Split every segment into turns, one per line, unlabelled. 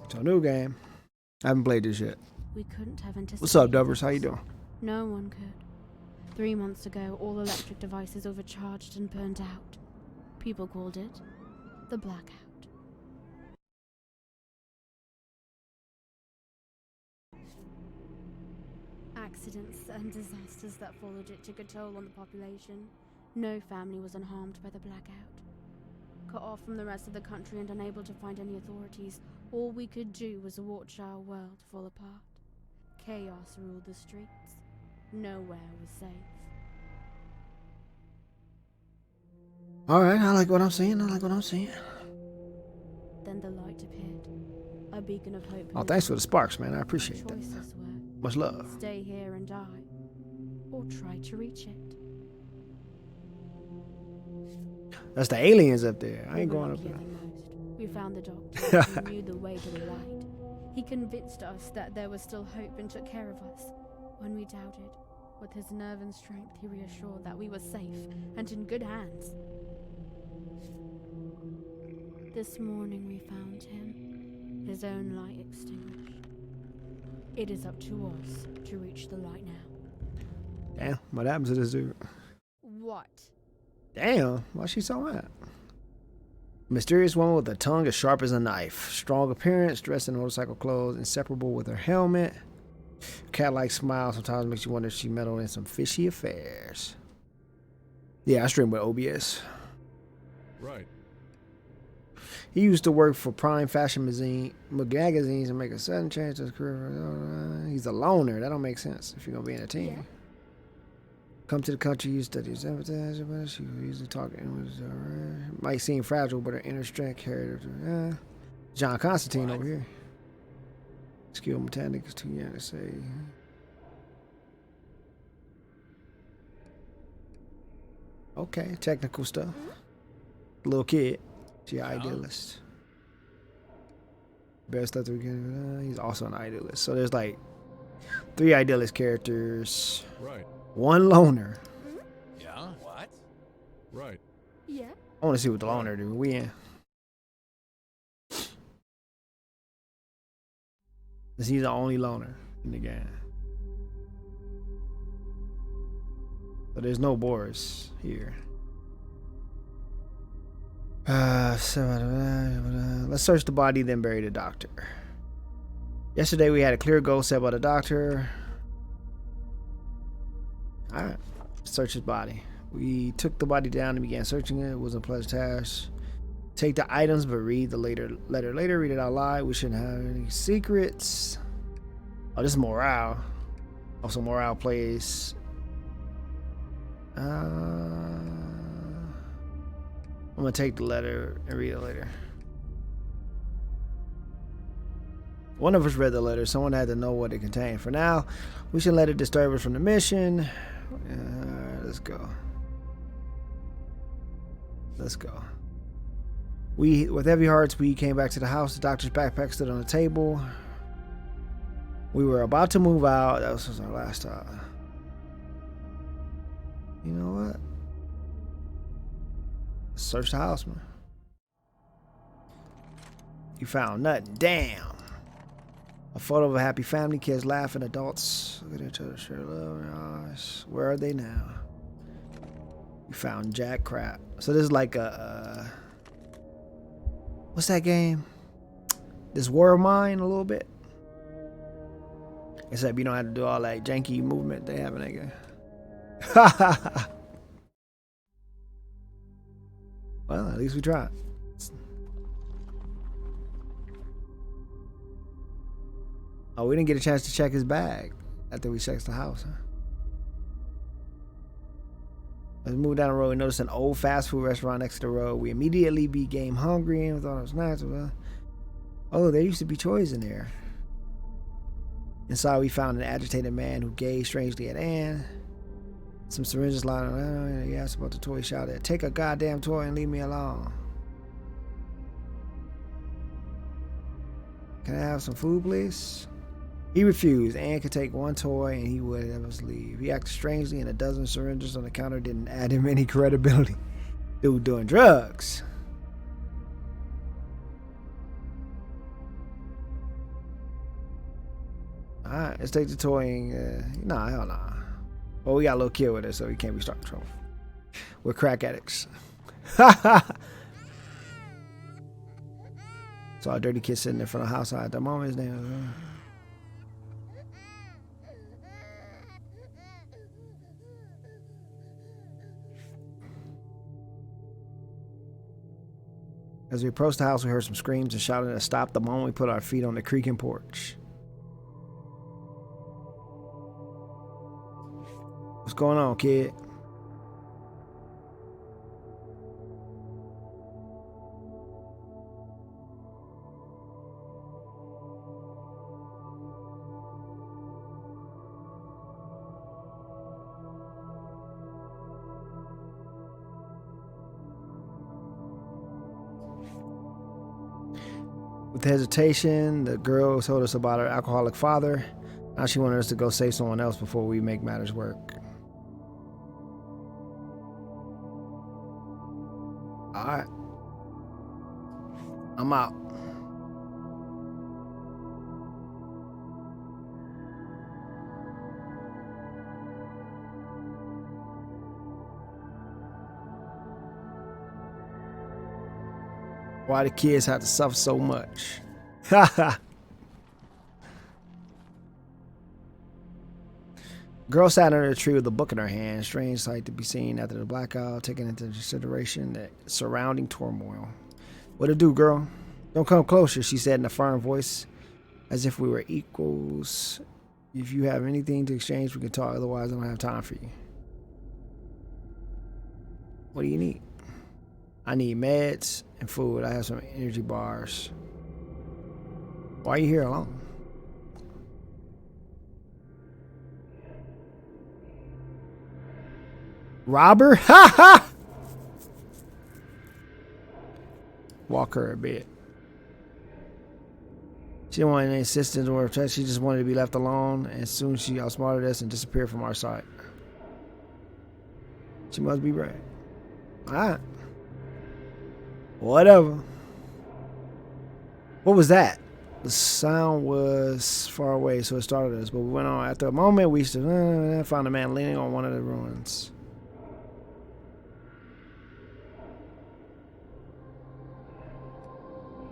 So new game. I haven't played this yet.
We couldn't have anticipated.
What's up, Dovers? How you doing?
No one could. 3 months ago, all electric devices overcharged and burned out. People called it the Blackout. Accidents and disasters that followed it took a toll on the population. No family was unharmed by the Blackout. Cut off from the rest of the country and unable to find any authorities, all we could do was watch our world fall apart. Chaos ruled the streets. Nowhere was safe.
Alright, I like what I'm seeing.
Then the light appeared. A beacon of hope.
Oh, thanks for the sparks, man. I appreciate that.
Choices were
Much love.
stay here and die, or try to reach it.
That's the aliens up there. I ain't
We were
going up
luckier
there.
than most. We found the doctor who knew the way to the light. He convinced us that there was still hope and took care of us. When we doubted, with his nerve and strength, he reassured that we were safe and in good hands. This morning we found him, his own light extinguished. It is up to us to reach the light now.
Damn, what happens to this dude?
What?
Damn, why she so mad? Mysterious woman with a tongue as sharp as a knife. Strong appearance, dressed in motorcycle clothes, inseparable with her helmet. Cat-like smile sometimes makes you wonder if she meddled in some fishy affairs. Yeah, I stream with OBS.
Right.
He used to work for Prime Fashion magazines and make a sudden change to his career. He's a loner. That don't make sense if you're going to be in a team.
Yeah.
Come to the country, you study his advertising, but she usually talking. Might seem fragile, but her inner strength carried her. John Constantine over here. Skill mechanic is too young to say. Okay, technical stuff. Little kid. She an idealist. Best stuff we can. He's also an idealist. So there's like 3 idealist characters.
Right.
1 loner.
Yeah? What? Right.
Yeah.
I want to see what the loner do. We in. He's the only loner in the game. So there's no Boris here. Let's search the body, then bury the doctor. Yesterday we had a clear goal set by the doctor. Alright, search his body. We took the body down and began searching it. It was a pleasant task. Take the items, but read the letter later. Read it out loud. We shouldn't have any secrets. Oh, this is morale. Also, morale plays. I'm gonna take the letter and read it later. One of us read the letter. Someone had to know what it contained. For now, we should let it disturb us from the mission. Let's go. Let's go. With heavy hearts, we came back to the house. The doctor's backpack stood on the table. We were about to move out. That was our last stop. You know what? Let's search the house, man. You found nothing. Damn. A photo of a happy family, kids laughing, adults look at each other, share love in their eyes. Where are they now? You found jack crap. So this is like a what's that game? This War of Mine a little bit. Except you don't have to do all that janky movement they have in that game. Well, at least we tried. Oh, we didn't get a chance to check his bag after we checked the house, huh? As we moved down the road, we noticed an old fast food restaurant next to the road. We immediately became hungry and thought it was nice. Oh, there used to be toys in there. Inside, we found an agitated man who gazed strangely at Anne. Some syringes lying around. He asked about the toy, shouted, "Take a goddamn toy and leave me alone." Can I have some food, please? He refused. Anne could take 1 toy and he would have us leave. He acted strangely and a dozen syringes on the counter didn't add him any credibility. Dude doing drugs. Alright, let's take the toy and, nah, hell nah. Well, we got a little kid with us, so he can't be starting trouble. We're crack addicts. Saw a dirty kid sitting in front of the house at the moment. His name was... As we approached the house, we heard some screams and shouting to stop the moment we put our feet on the creaking porch. What's going on, kid? With hesitation, the girl told us about her alcoholic father. Now she wanted us to go save someone else before we make matters work. Alright. I'm out. Why the kids have to suffer so much? Girl sat under a tree with a book in her hand. Strange sight to be seen after the blackout, taking into consideration the surrounding turmoil. What it do, girl? Don't come closer, she said in a firm voice, as if we were equals. If you have anything to exchange, we can talk. Otherwise, I don't have time for you. What do you need? I need meds and food. I have some energy bars. Why are you here alone? Robber? Ha ha! Walk her a bit. She didn't want any assistance or protection. She just wanted to be left alone. And soon she outsmarted us and disappeared from our sight. She must be right. Alright. Whatever. What was that? The sound was far away, so it startled us. But we went on. After a moment, we found a man leaning on one of the ruins.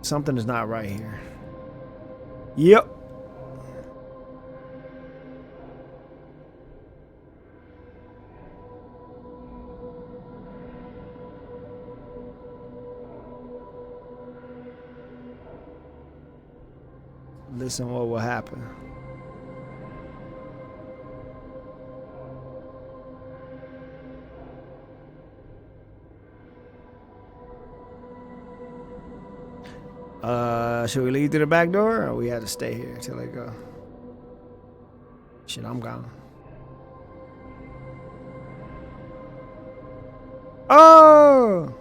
Something is not right here. Yep. Listen, what will happen? Should we leave through the back door, or we have to stay here until they go? Shit, I'm gone. Oh!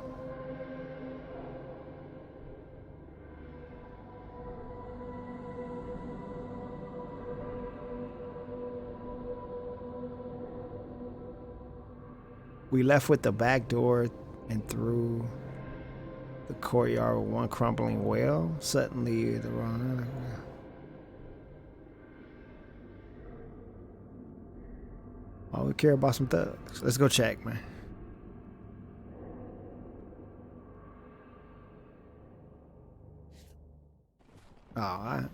We left with the back door and through the courtyard with one crumbling well. Suddenly, the wrong. All we care about some thugs. Let's go check, man. All right.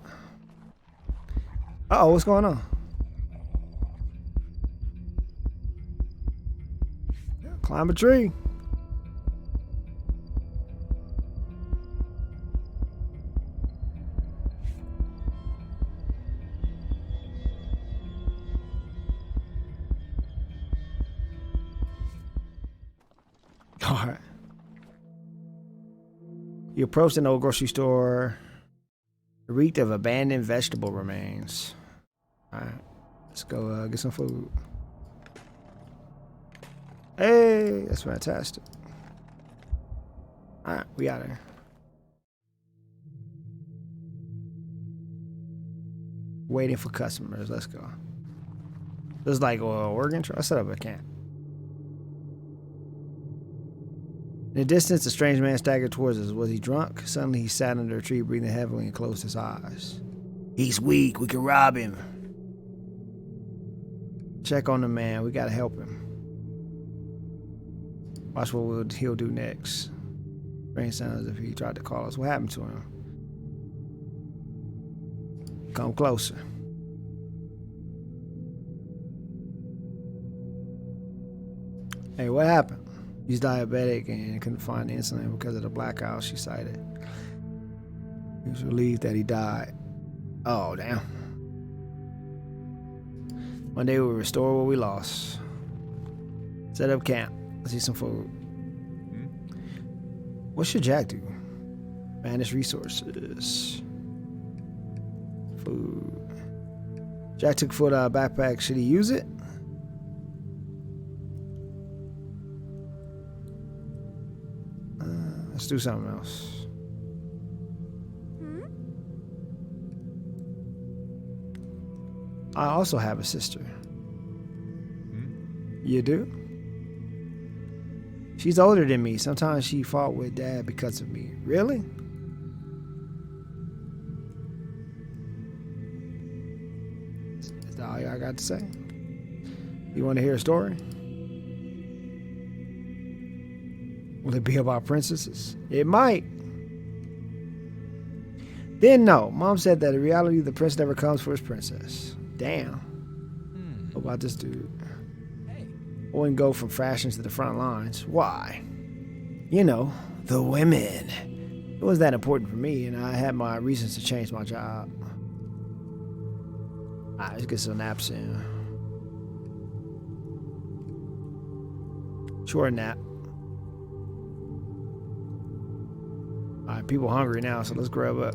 Uh-oh, what's going on? Climb a tree. All right. You approach an old grocery store. The reek of abandoned vegetable remains. All right. Let's go get some food. Hey, that's fantastic. All right, we out of here. Waiting for customers. Let's go. This is like Oregon. I set up a camp. In the distance, a strange man staggered towards us. Was he drunk? Suddenly, he sat under a tree, breathing heavily, and closed his eyes. He's weak. We can rob him. Check on the man. We gotta help him. Watch what he'll do next. Brain sounds as if he tried to call us. What happened to him? Come closer. Hey, what happened? He's diabetic and couldn't find insulin because of the blackout she cited. He was relieved that he died. Oh, damn. One day we'll restore what we lost. Set up camp. Let's eat some food. What should Jack do? Manage resources. Food. Jack took food out of backpack. Should he use it? Let's do something else. I also have a sister. You do? She's older than me. Sometimes she fought with Dad because of me. Really? Is that all y'all got to say? You want to hear a story? Will it be about princesses? It might. Then no. Mom said that in reality the prince never comes for his princess. Damn. What about this dude? I wouldn't go from fashions to the front lines. Why? You know, the women. It wasn't that important for me, and I had my reasons to change my job. Alright, let's get some naps in. Short nap. Alright, people hungry now, so let's grab up.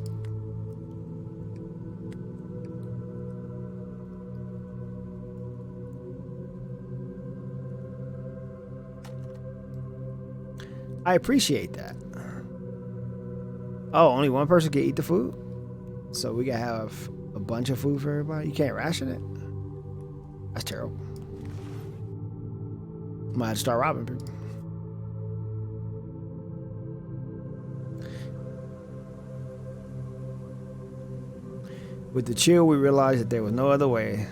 I appreciate that. Oh, only one person can eat the food? So we gotta have a bunch of food for everybody? You can't ration it? That's terrible. Might have to start robbing people. With the chill, we realized that there was no other way.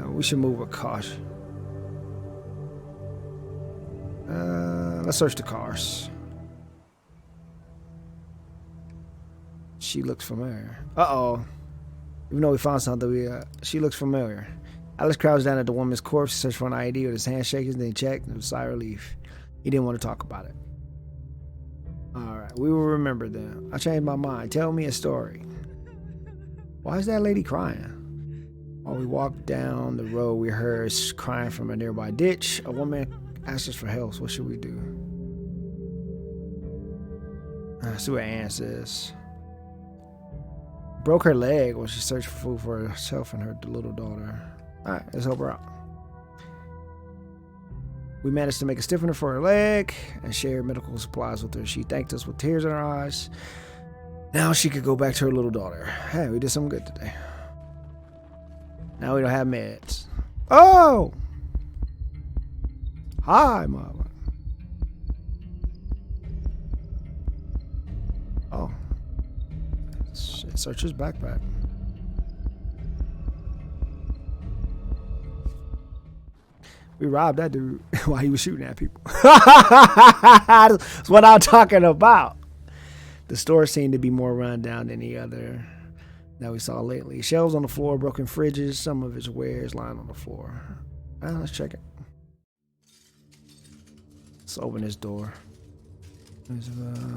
We should move with caution. Let's search the cars. She looks familiar. Uh-oh. Even though we found something, she looks familiar. Alex crouched down at the woman's corpse, searched for an ID with his hand shaking, then he checked, and it was a sigh of relief. He didn't want to talk about it. Alright, we will remember them. I changed my mind. Tell me a story. Why is that lady crying? While we walked down the road, we heard crying from a nearby ditch. A woman asked us for help. What should we do? See what Ann says. Broke her leg when she searched for food for herself and her little daughter. Alright, let's help her out. We managed to make a stiffener for her leg and share medical supplies with her. She thanked us with tears in her eyes. Now she could go back to her little daughter. Hey, we did something good today. Now we don't have meds. Oh! Hi, Mama. Oh. Search his backpack. We robbed that dude while he was shooting at people. That's what I'm talking about. The store seemed to be more run down than the other that we saw lately. Shelves on the floor, broken fridges, some of his wares lying on the floor. Let's check it. Let's open this door.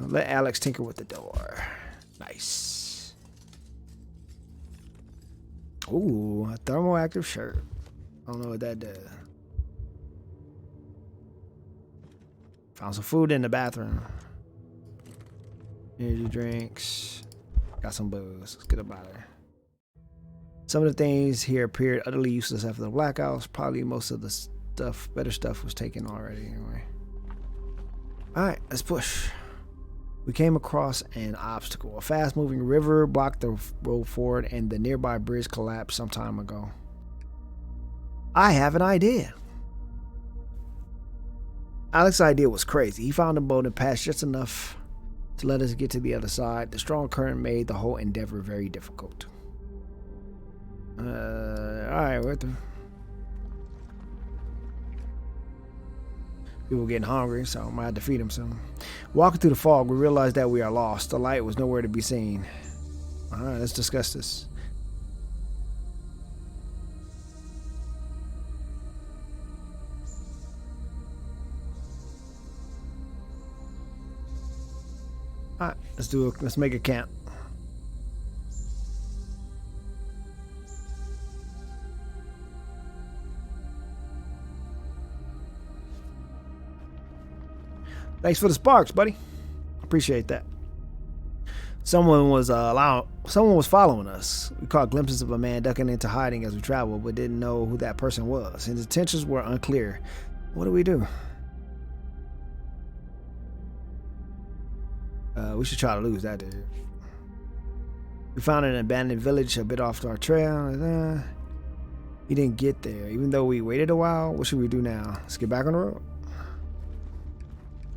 Let Alex tinker with the door. Nice. Ooh, a thermoactive shirt. I don't know what that does. Found some food in the bathroom. Energy drinks. Got some booze. Let's get up out of there. Some of the things here appeared utterly useless after the blackouts. Probably most of the stuff, better stuff, was taken already anyway. Alright, let's push. We came across an obstacle. A fast-moving river blocked the road forward, and the nearby bridge collapsed some time ago. I have an idea. Alex's idea was crazy. He found a boat and passed just enough to let us get to the other side. The strong current made the whole endeavor very difficult. Alright, what the... People getting hungry, so I might have to feed them soon. Walking through the fog, we realized that we are lost. The light was nowhere to be seen. Alright, let's discuss this. Alright, let's make a camp. Thanks for the sparks, buddy. Appreciate that. Someone was following us. We caught glimpses of a man ducking into hiding as we traveled, but didn't know who that person was. His intentions were unclear. What do we do? We should try to lose that dude. We found an abandoned village a bit off our trail. He didn't get there. Even though we waited a while, what should we do now? Let's get back on the road.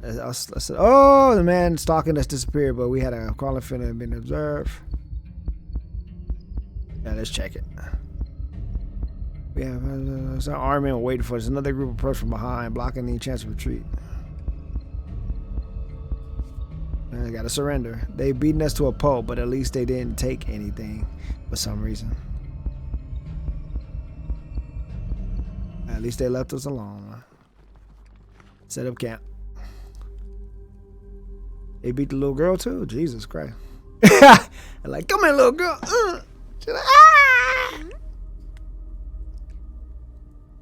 I said, oh, the man stalking us disappeared, but we had a calling fin and been observed. Yeah, let's check it. Yeah, there's an army waiting for us. Another group approached from behind, blocking any chance of retreat. They gotta surrender. They beaten us to a pulp, but at least they didn't take anything for some reason. At least they left us alone. Set up camp. They beat the little girl too? Jesus Christ. Like, come here, little girl.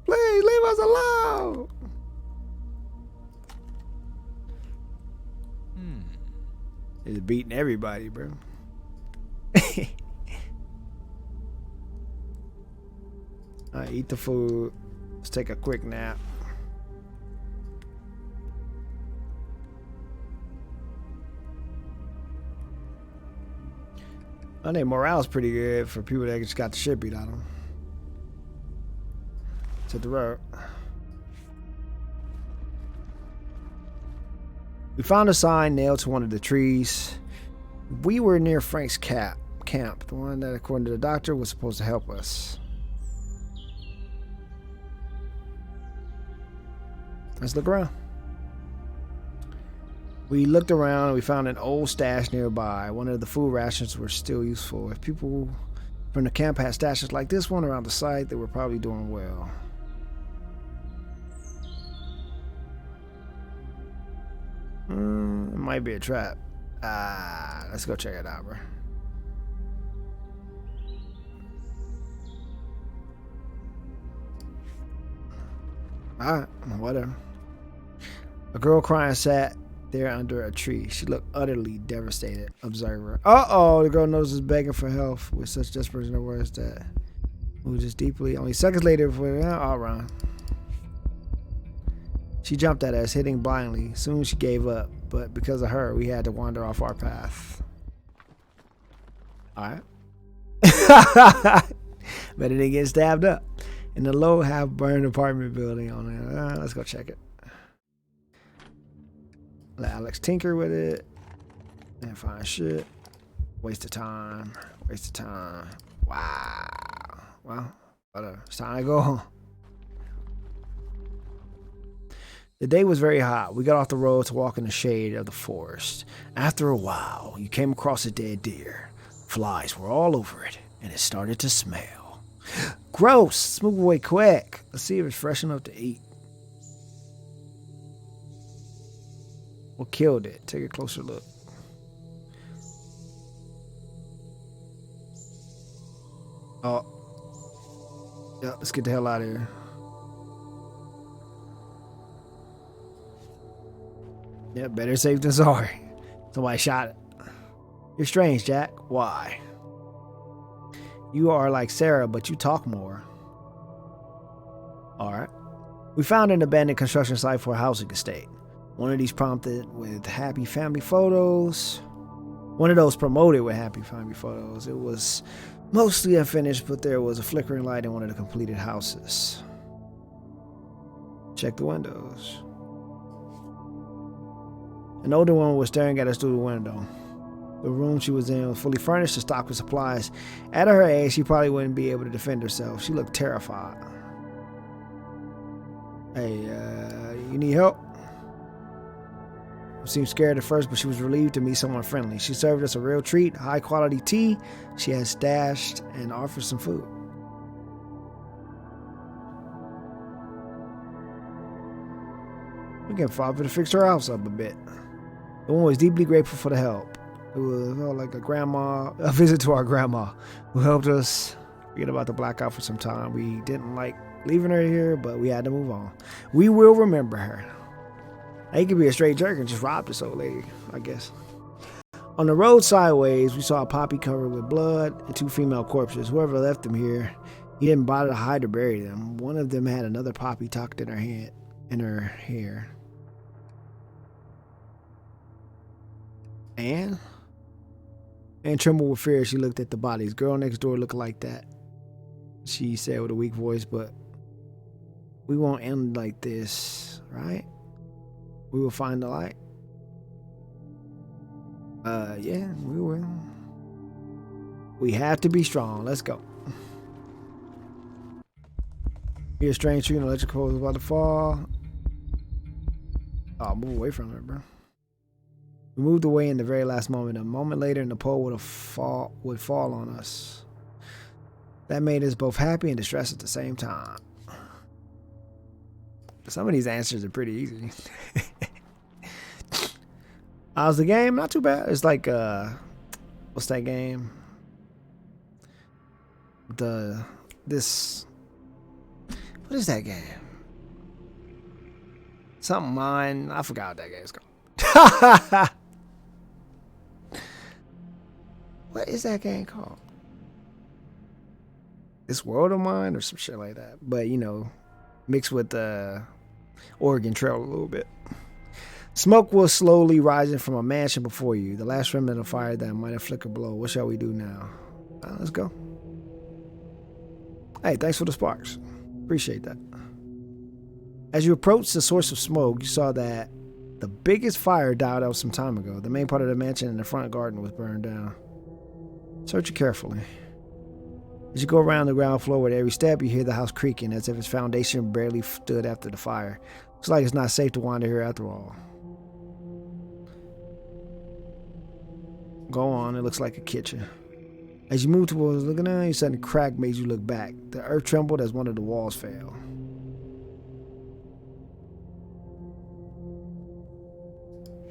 Please leave us alone. It's beating everybody, bro. Alright, eat the food. Let's take a quick nap. I think morale's pretty good for people that just got the shit beat out of them. To the road. We found a sign nailed to one of the trees. We were near Frank's camp, the one that, according to the doctor, was supposed to help us. Let's look around. We looked around and we found an old stash nearby. One of the food rations were still useful. If people from the camp had stashes like this one around the site, they were probably doing well. It might be a trap. Let's go check it out, bro. Alright, whatever. A girl crying sat there under a tree. She looked utterly devastated. Observer. Uh-oh, the girl nose is begging for help with such desperation of words that moved just deeply. Only seconds later, before all around. She jumped at us, hitting blindly. Soon she gave up, but because of her, we had to wander off our path. Alright. Better than get stabbed up. In the low half-burned apartment building on it. Let's go check it. Let Alex tinker with it. And find shit. Waste of time. Waste of time. Wow. Well, whatever. It's time to go home. The day was very hot. We got off the road to walk in the shade of the forest. After a while, you came across a dead deer. Flies were all over it, and it started to smell. Gross! Move away quick. Let's see if it's fresh enough to eat. What killed it? Take a closer look. Oh. Yeah, let's get the hell out of here. Yeah, better safe than sorry. Somebody shot it. You're strange, Jack. Why? You are like Sarah, but you talk more. Alright. We found an abandoned construction site for a housing estate. One of these prompted with happy family photos. One of those promoted with happy family photos. It was mostly unfinished, but there was a flickering light in one of the completed houses. Check the windows. An older woman was staring at us through the window. The room she was in was fully furnished and stocked with supplies. At her age, she probably wouldn't be able to defend herself. She looked terrified. Hey, you need help? She seemed scared at first, but she was relieved to meet someone friendly. She served us a real treat, high-quality tea she had stashed, and offered some food. We can probably fix her house up a bit. The woman was deeply grateful for the help. It felt like a visit to our grandma, who helped us forget about the blackout for some time. We didn't like leaving her here, but we had to move on. We will remember her. He could be a straight jerk and just rob this old lady, I guess. On the road sideways, we saw a poppy covered with blood and 2 female corpses. Whoever left them here, he didn't bother to hide or bury them. One of them had another poppy tucked in her hair. Anne trembled with fear as she looked at the bodies. Girl next door looked like that, she said with a weak voice, but we won't end like this, right? We will find the light. Yeah, we will. We have to be strong. Let's go. Here's a strange tree and electric pole is about to fall. Oh, move away from it, bro. We moved away in the very last moment. A moment later, and the pole would fall on us. That made us both happy and distressed at the same time. Some of these answers are pretty easy. How's the game? Not too bad. It's like what's that game? What is that game? Something Mine. I forgot what that game's called. What is that game called? This World of Mine or some shit like that. But you know, mixed with the Oregon Trail a little bit. Smoke was slowly rising from a mansion before you. The last remnant of fire that might have flickered below. What shall we do now? Let's go. Hey, thanks for the sparks. Appreciate that. As you approached the source of smoke, you saw that the biggest fire died out some time ago. The main part of the mansion and the front garden was burned down. Search it carefully. As you go around the ground floor with every step, you hear the house creaking as if its foundation barely stood after the fire. Looks like it's not safe to wander here after all. Go on, it looks like a kitchen. As you move towards looking at it, a sudden crack made you look back. The earth trembled as one of the walls fell.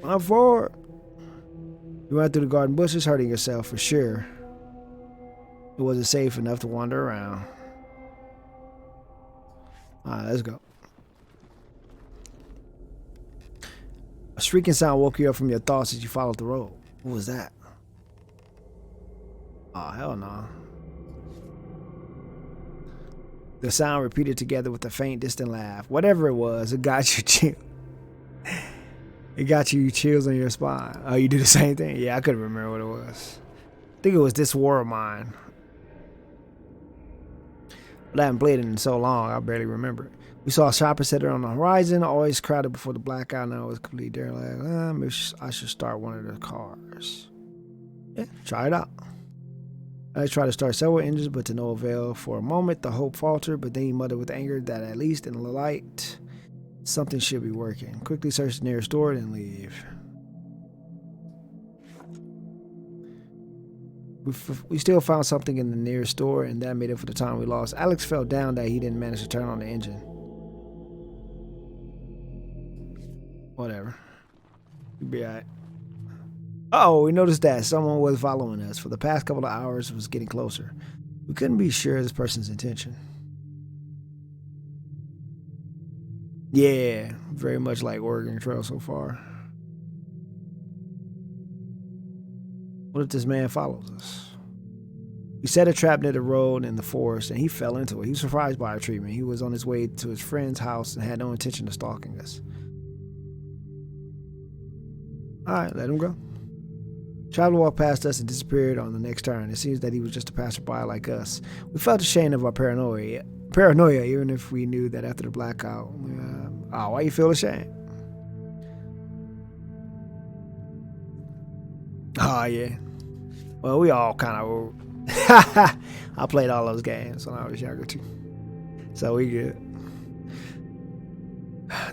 Run forward. You ran through the garden bushes, hurting yourself for sure. It wasn't safe enough to wander around. Alright, let's go. A shrieking sound woke you up from your thoughts as you followed the road. What was that? Oh, hell no. The sound repeated together with a faint, distant laugh. Whatever it was, it got you chill. It got you chills on your spine. Oh, you do the same thing? Yeah, I couldn't remember what it was. I think it was This War of Mine. But I haven't played it in so long, I barely remember it. We saw a shopping center on the horizon, always crowded before the blackout. Now it was completely derelict. Maybe I should start one of the cars. Yeah, try it out. I tried to start several engines, but to no avail. For a moment, the hope faltered, but then he muttered with anger that at least in the light, something should be working. Quickly search the nearest door and leave. We still found something in the nearest store, and that made up for the time we lost. Alex fell down that he didn't manage to turn on the engine. Whatever. You'll be alright. Oh, we noticed that someone was following us. For the past couple of hours, it was getting closer. We couldn't be sure of this person's intention. Yeah, very much like Oregon Trail so far. What if this man follows us? We set a trap near the road in the forest, and he fell into it. He was surprised by our treatment. He was on his way to his friend's house and had no intention of stalking us. Alright, let him go. Traveler walked past us and disappeared on the next turn. It seems that he was just a passerby like us. We felt ashamed of our paranoia, even if we knew that after the blackout. Why you feel ashamed? Oh, yeah. Well, we all kind of... I played all those games when I was younger, too. So we good.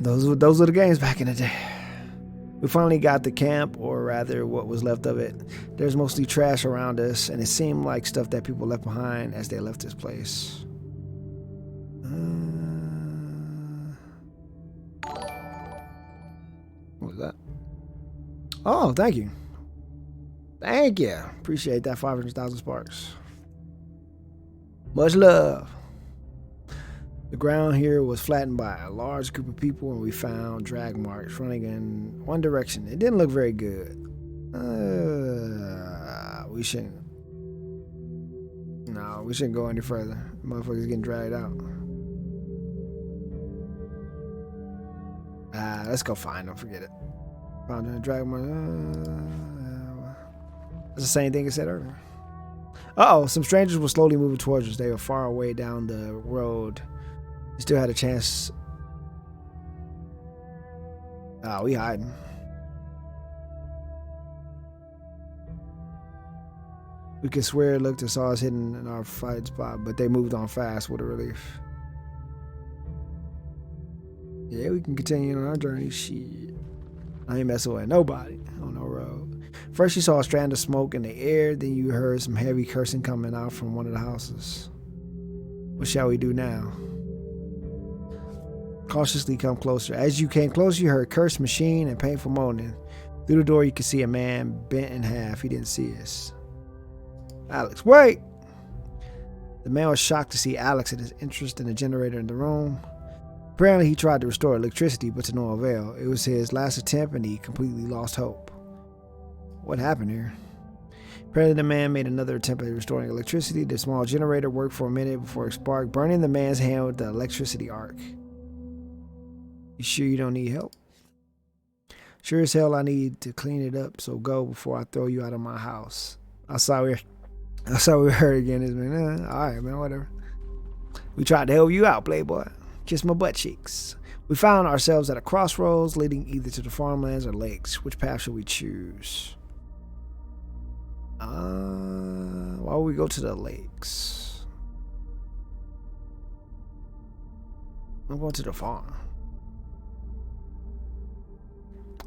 Those were the games back in the day. We finally got the camp, or rather what was left of it. There's mostly trash around us, and it seemed like stuff that people left behind as they left this place. What was that? Oh, thank you. Thank you. Appreciate that 500,000 sparks. Much love. The ground here was flattened by a large group of people, and we found drag marks running in one direction. It didn't look very good. We shouldn't. No, we shouldn't go any further. Motherfuckers getting dragged out. Let's go find them. Forget it. Found a drag mark. That's the same thing I said earlier. Uh-oh, some strangers were slowly moving towards us. They were far away down the road. We still had a chance. We hiding. We could swear it looked and saw us hidden in our fight spot, but they moved on fast. What a relief. Yeah, we can continue on our journey. Shit. I ain't messing with nobody on no road. First you saw a strand of smoke in the air, then you heard some heavy cursing coming out from one of the houses. What shall we do now? Cautiously come closer. As you came closer, you heard cursed machine and painful moaning. Through the door, you could see a man bent in half. He didn't see us. Alex, wait! The man was shocked to see Alex and his interest in the generator in the room. Apparently, he tried to restore electricity, but to no avail. It was his last attempt, and he completely lost hope. What happened here? Apparently, the man made another attempt at restoring electricity. The small generator worked for a minute before it sparked, burning the man's hand with the electricity arc. You sure you don't need help? Sure as hell I need to clean it up, so go before I throw you out of my house. I saw we heard again. This man, alright man, whatever. We tried to help you out, playboy. Kiss my butt cheeks. We found ourselves at a crossroads leading either to the farmlands or lakes. Which path should we choose? Why would we go to the lakes? I'm going to the farm.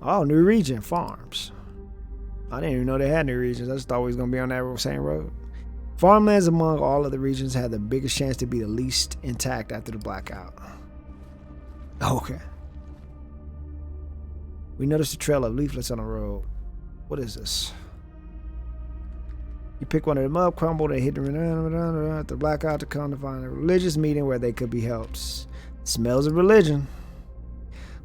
Oh, new region, farms. I didn't even know they had new regions. I just thought we was going to be on that same road. Farmlands among all of the regions had the biggest chance to be the least intact after the blackout. Okay. We noticed a trail of leaflets on the road. What is this? You pick one of them up, crumbled, and hit the blackout to come to find a religious meeting where they could be helped. Smells of religion.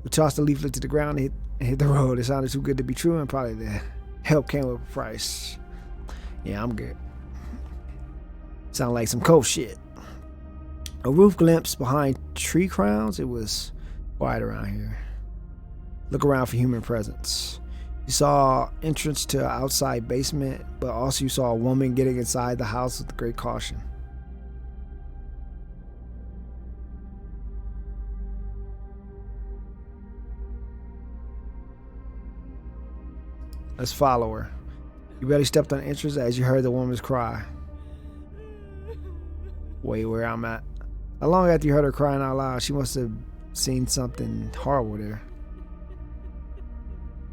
We tossed the leaflet to the ground and hit the road. It sounded too good to be true, and probably the help came with a price. Yeah, I'm good. Sound like some cold shit. A roof glimpse behind tree crowns. It was quiet around here. Look around for human presence. You saw entrance to an outside basement, but also you saw a woman getting inside the house with great caution. Let's follow her. You barely stepped on the entrance as you heard the woman's cry. Wait, where I'm at. How long after you heard her crying out loud? She must have seen something horrible there.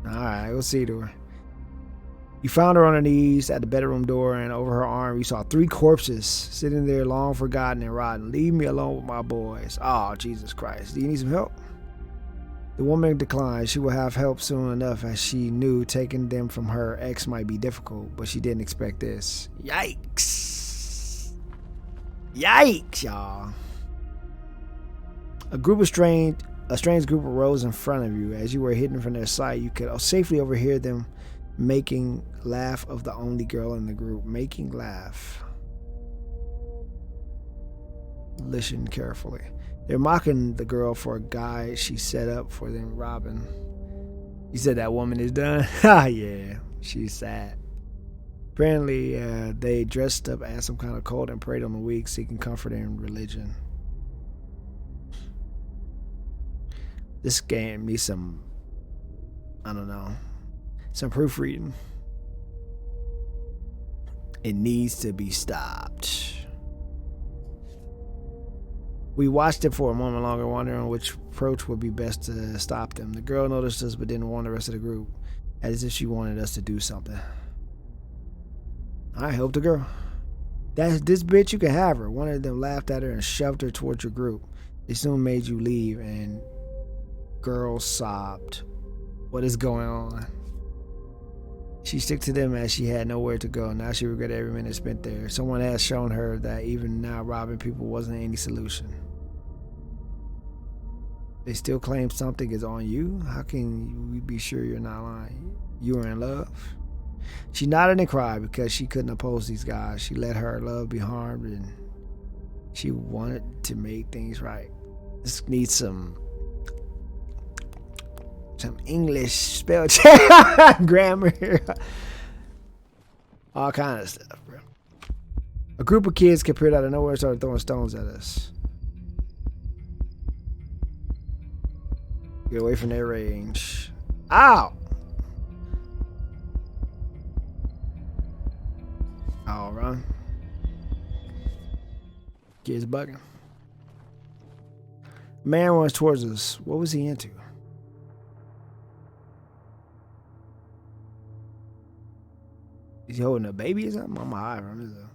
Alright, we'll see to her. You found her on her knees at the bedroom door, and over her arm you saw 3 corpses sitting there long forgotten and rotten. Leave me alone with my boys. Oh, Jesus Christ. Do you need some help? The woman declined. She would have help soon enough, as she knew taking them from her ex might be difficult, but she didn't expect this. Yikes. Yikes, y'all. A strange group arose in front of you. As you were hidden from their sight, you could safely overhear them making laugh of the only girl in the group. Making laugh. Listen carefully. They're mocking the girl for a guy she set up for them robbing. You said that woman is done? Ha, yeah, she's sad. Apparently, they dressed up as some kind of cult and preyed on the weak, seeking comfort in religion. This game needs some, I don't know, some proofreading. It needs to be stopped. We watched it for a moment longer, wondering which approach would be best to stop them. The girl noticed us but didn't warn the rest of the group, as if she wanted us to do something. I helped the girl. That's this bitch, you can have her. One of them laughed at her and shoved her towards your group. They soon made you leave, and girl sobbed. What is going on? She stuck to them as she had nowhere to go. Now she regretted every minute spent there. Someone has shown her that even now robbing people wasn't any solution. They still claim something is on you? How can we be sure you're not lying? You were in love? She nodded and cried because she couldn't oppose these guys. She let her love be harmed and she wanted to make things right. This needs some English spell check, grammar, all kind of stuff, bro. A group of kids appeared out of nowhere and started throwing stones at us. Get away from their range. Ow! Oh, run. Kids bugging. Man runs towards us. What was he into? Is he holding a baby or something? I'm high from this though.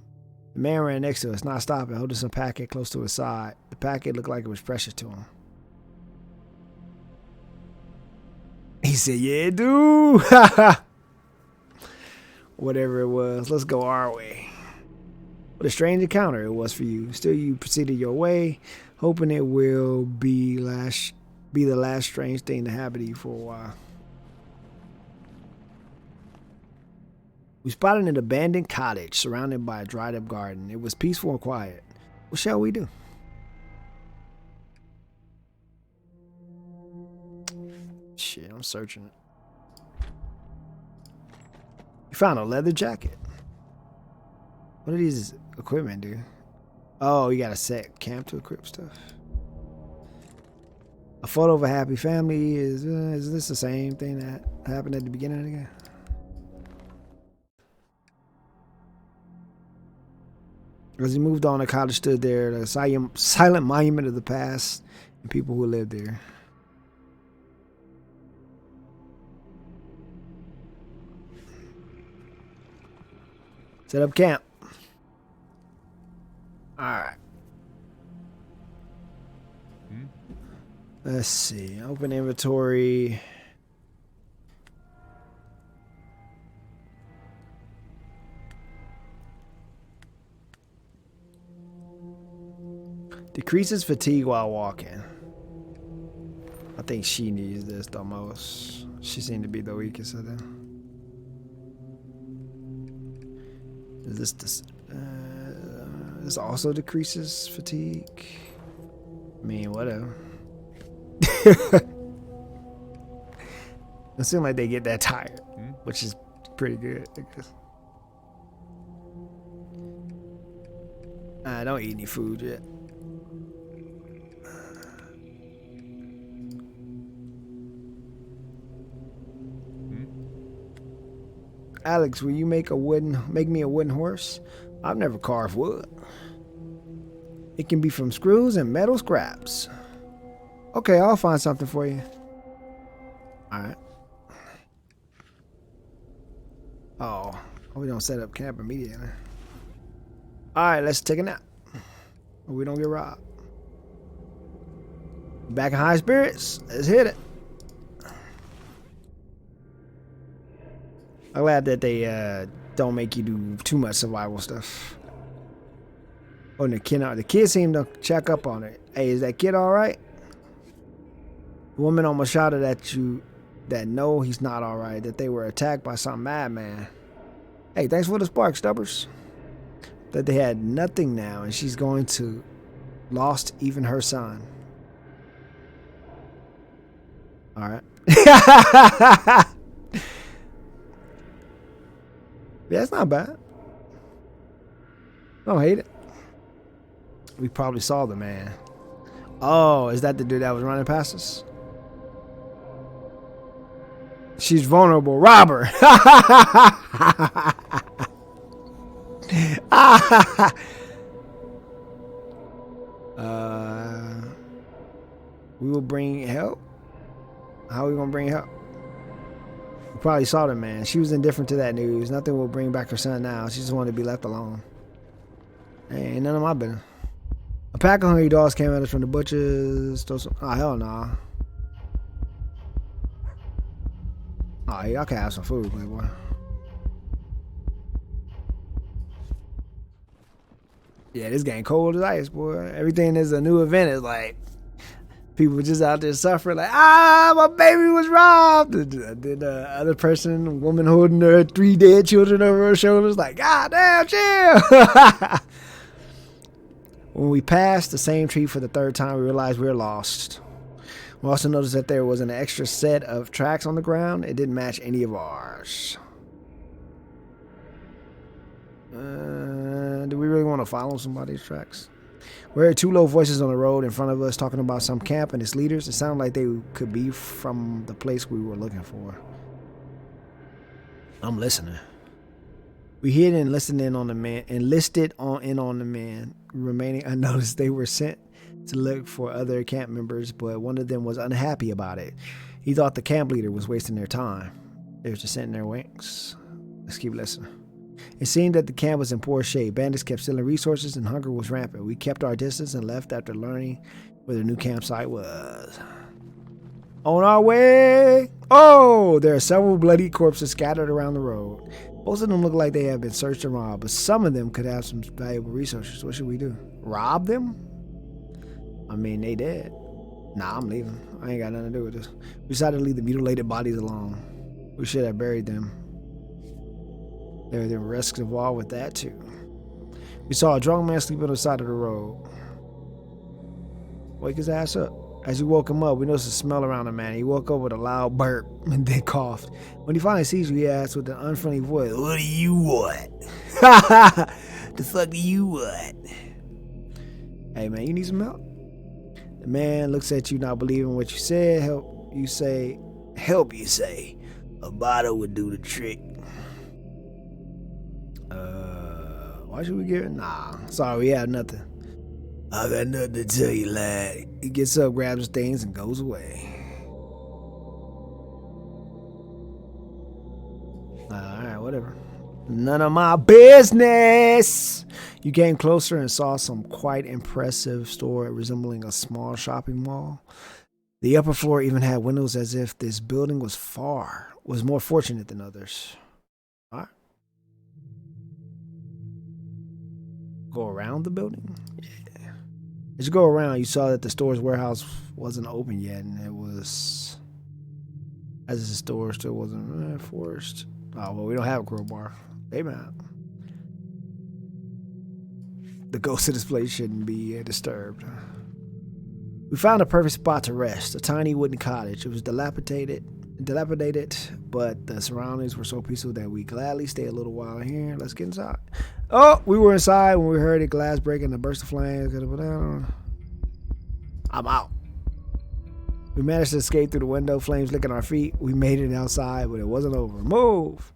The man ran next to us, not stopping, holding some packet close to his side. The packet looked like it was precious to him. He said, yeah, dude. Whatever it was, let's go our way. What a strange encounter it was for you. Still, you proceeded your way, hoping it will be the last strange thing to happen to you for a while. We spotted an abandoned cottage surrounded by a dried up garden. It was peaceful and quiet. What shall we do? Shit, I'm searching it. You found a leather jacket. What do these equipment do? Oh, you got a set camp to equip stuff. A photo of a happy family. Is this the same thing that happened at the beginning of the game? As he moved on, the cottage stood there, a silent monument of the past and people who lived there. Set up camp. Alright. Let's see. Open inventory. Decreases fatigue while walking. I think she needs this the most. She seemed to be the weakest of them. Is this this also decreases fatigue? I mean, whatever. It seems like they get that tired, which is pretty good, I guess. I don't eat any food yet. Alex, will you make me a wooden horse? I've never carved wood. It can be from screws and metal scraps. Okay, I'll find something for you. Alright. Oh, we don't set up camp immediately. Alright, let's take a nap. We don't get robbed. Back in high spirits. Let's hit it. I'm glad that they don't make you do too much survival stuff. Oh, and the kid seemed to check up on it. Hey, is that kid all right? The woman almost shouted at you that no, he's not all right, that they were attacked by some madman. Hey, thanks for the spark, Stubbers. That they had nothing now, and she's going to lost even her son. All right. Yeah, it's not bad. I don't hate it. We probably saw the man. Oh, is that the dude that was running past us? She's vulnerable. Rob her. We will bring help. How are we gonna bring help? You probably saw the man. She was indifferent to that news. Nothing will bring back her son now. She just wanted to be left alone. Hey, ain't none of my business. A pack of hungry dogs came at us from the butchers. Oh, hell nah. Oh, y'all can have some food, playboy. Yeah, this game cold as ice, boy. Everything is a new event. It's like people just out there suffering, like, my baby was robbed. Then the other person, woman holding her 3 dead children over her shoulders, like, God damn, chill. When we passed the same tree for the 3rd time, we realized we were lost. We also noticed that there was an extra set of tracks on the ground. It didn't match any of ours. Do we really want to follow somebody's tracks? We heard 2 low voices on the road in front of us talking about some camp and its leaders. It sounded like they could be from the place we were looking for. I'm listening. We hid and listened in on the man, on the man. Remaining unnoticed, they were sent to look for other camp members, but one of them was unhappy about it. He thought the camp leader was wasting their time. They were just sitting there wings. Let's keep listening. It seemed that the camp was in poor shape. Bandits kept stealing resources and hunger was rampant. We kept our distance and left after learning where the new campsite was. On our way! Oh! There are several bloody corpses scattered around the road. Most of them look like they have been searched and robbed, but some of them could have some valuable resources. What should we do? Rob them? I mean, they dead. Nah, I'm leaving. I ain't got nothing to do with this. We decided to leave the mutilated bodies alone. We should have buried them. There were risks involved with that too. We saw a drunk man sleeping on the side of the road. Wake his ass up. As we woke him up, we noticed a smell around the man. He woke up with a loud burp and then coughed. When he finally sees you, he asked with an unfriendly voice, "What do you want?" The fuck do you want? Hey man, you need some help? The man looks at you, not believing what you said. Help you say. A bottle would do the trick. Why should we give it? Nah, sorry, we have nothing. I got nothing to tell you, lad. He gets up, grabs his things, and goes away. Alright, whatever. None of my business! You came closer and saw some quite impressive store resembling a small shopping mall. The upper floor even had windows as if this building was more fortunate than others. Alright. Go around the building? Yeah. As you go around, you saw that the store's warehouse wasn't open yet, and it was... As the store still wasn't forced. Oh, well, we don't have a crowbar. Hey, man. The ghost of this place shouldn't be disturbed. We found a perfect spot to rest, a tiny wooden cottage. It was dilapidated, but the surroundings were so peaceful that we gladly stayed a little while here. Let's get inside. Oh, we were inside when we heard a glass break and a burst of flames. I'm out. We managed to escape through the window, flames licking our feet. We made it outside, but it wasn't over. Move!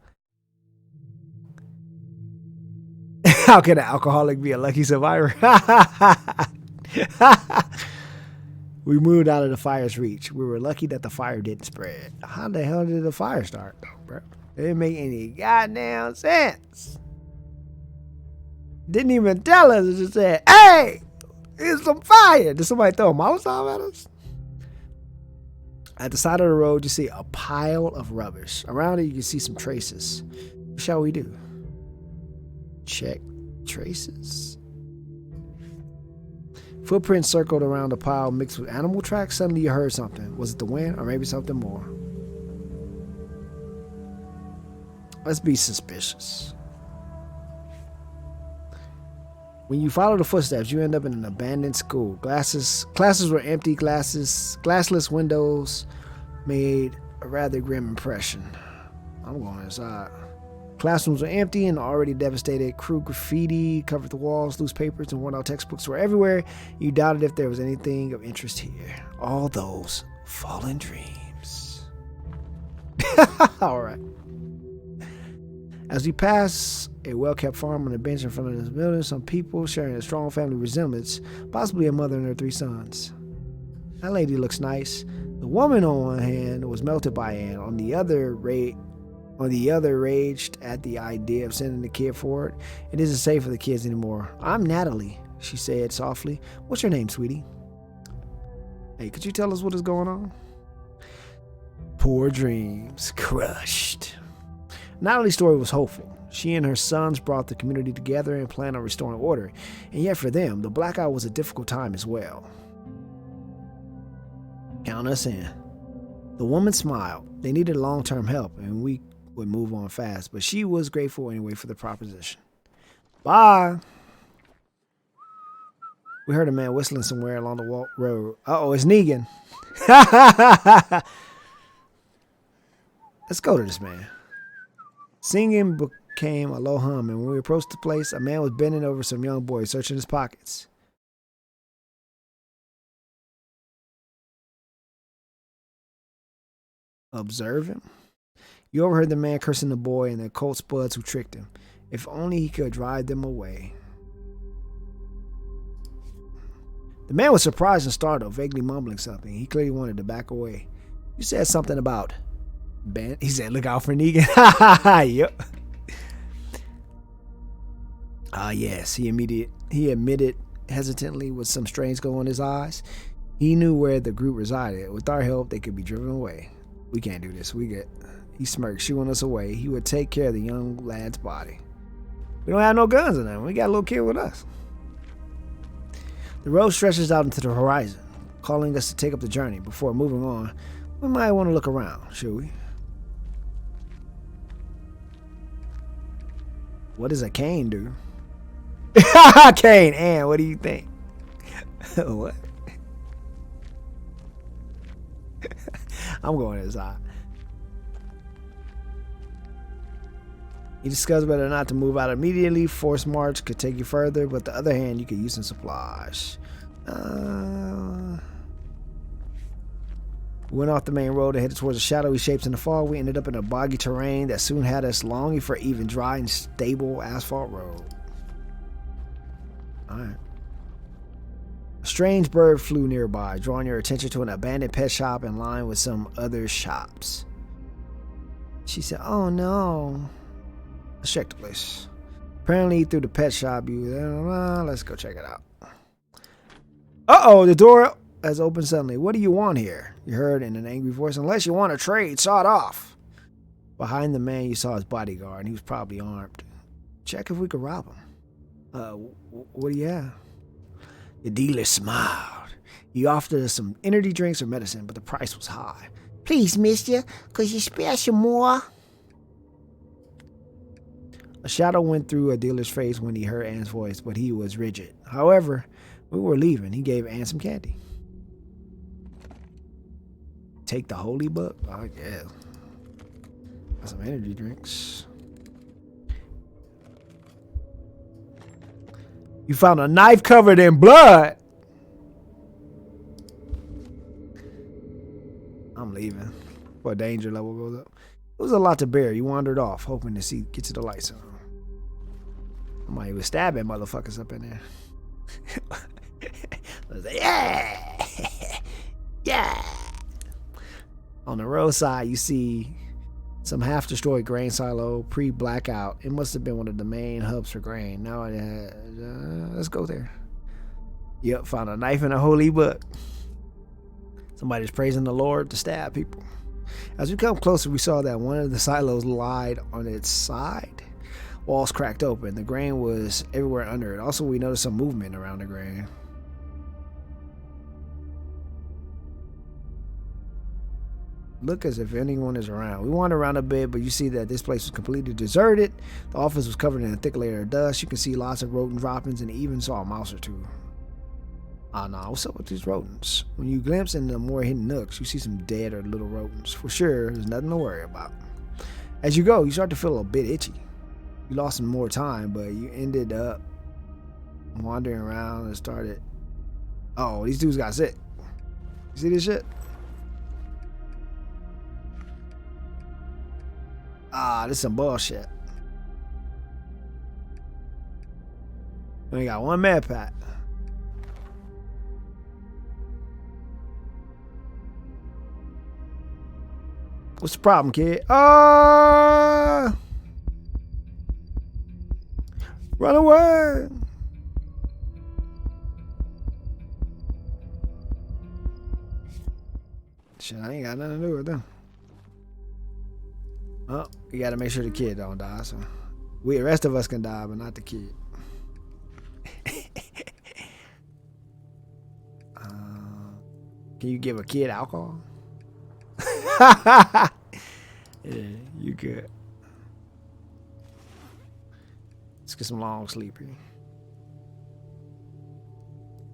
How can an alcoholic be a lucky survivor? We moved out of the fire's reach. We were lucky that the fire didn't spread. How the hell did the fire start, though, bro? It didn't make any goddamn sense. Didn't even tell us. It just said, "Hey, there's some fire." Did somebody throw a Molotov at us? At the side of the road, you see a pile of rubbish. Around it, you can see some traces. What shall we do? Check traces. Footprints circled around the pile mixed with animal tracks. Suddenly you heard something. Was it the wind or maybe something more? Let's be suspicious. When you follow the footsteps, you end up in an abandoned school. Classes were empty. Glassless windows made a rather grim impression. I'm going inside. Classrooms were empty and already devastated. Crude graffiti covered the walls. Loose papers and worn-out textbooks were everywhere. You doubted if there was anything of interest here. All those fallen dreams. All right. As we pass a well-kept farm on a bench in front of this building, some people sharing a strong family resemblance, possibly a mother and her 3 sons. That lady looks nice. The woman on one hand was melted by Anne. On the other, raged at the idea of sending the kid for it. It isn't safe for the kids anymore. I'm Natalie, she said softly. What's your name, sweetie? Hey, could you tell us what is going on? Poor dreams crushed. Natalie's story was hopeful. She and her sons brought the community together and planned on restoring order. And yet for them, the blackout was a difficult time as well. Count us in. The woman smiled. They needed long-term help, and we would move on fast. But she was grateful anyway for the proposition. Bye. We heard a man whistling somewhere along the road. Uh-oh, it's Negan. Let's go to this man. Singing became a low hum, and when we approached the place, a man was bending over some young boy, searching his pockets. Observe him. You overheard the man cursing the boy and the cult spuds who tricked him. If only he could drive them away. The man was surprised and startled, vaguely mumbling something. He clearly wanted to back away. You said something about Ben. He said, look out for Negan. Yep. Yes, he admitted hesitantly with some strange glow in his eyes. He knew where the group resided. With our help, they could be driven away. We can't do this. He smirked, shooing us away. He would take care of the young lad's body. We don't have no guns in them. We got a little kid with us. The road stretches out into the horizon, calling us to take up the journey. Before moving on, we might want to look around, should we? What does a cane do? Cane, Ann, what do you think? What? I'm going inside. He discussed whether or not to move out immediately. Forced march could take you further, but the other hand, you could use some supplies. We went off the main road and headed towards the shadowy shapes in the fog. We ended up in a boggy terrain that soon had us longing for even dry and stable asphalt road. Alright. A strange bird flew nearby, drawing your attention to an abandoned pet shop in line with some other shops. She said, oh no. Let's check the place. Apparently through the pet shop, let's go check it out. Uh-oh, the door has opened suddenly. What do you want here? You heard in an angry voice. Unless you want to trade, sawed off. Behind the man, you saw his bodyguard, and he was probably armed. Check if we could rob him. What do you have? The dealer smiled. He offered us some energy drinks or medicine, but the price was high. Please, mister, could you spare some more? A shadow went through a dealer's face when he heard Anne's voice, but he was rigid. However, we were leaving. He gave Anne some candy. Take the holy book? I guess. Got some energy drinks. You found a knife covered in blood. I'm leaving before danger level goes up. It was a lot to bear. You wandered off, hoping to get to the light zone. Somebody was stabbing motherfuckers up in there. I was like, yeah! Yeah! On the roadside, you see some half-destroyed grain silo, pre-blackout. It must have been one of the main hubs for grain. Now it has, let's go there. Yep, found a knife and a holy book. Somebody's praising the Lord to stab people. As we come closer, we saw that one of the silos lied on its side. Walls cracked open. The grain was everywhere under it. Also, we noticed some movement around the grain. Look as if anyone is around. We wandered around a bit, but you see that this place was completely deserted. The office was covered in a thick layer of dust. You can see lots of rodent droppings and even saw a mouse or two. Ah, nah, what's up with these rodents? When you glimpse into more hidden nooks, you see some dead or little rodents. For sure, there's nothing to worry about. As you go, you start to feel a bit itchy. You lost some more time, but you ended up wandering around and started... Oh, these dudes got sick. You see this shit? Ah, this is some bullshit. We only got one med pack. What's the problem, kid? Run away! Shit, I ain't got nothing to do with them. Oh, you gotta make sure the kid don't die. So the rest of us can die, but not the kid. Can you give a kid alcohol? Yeah, you good. Let's get some long sleep here.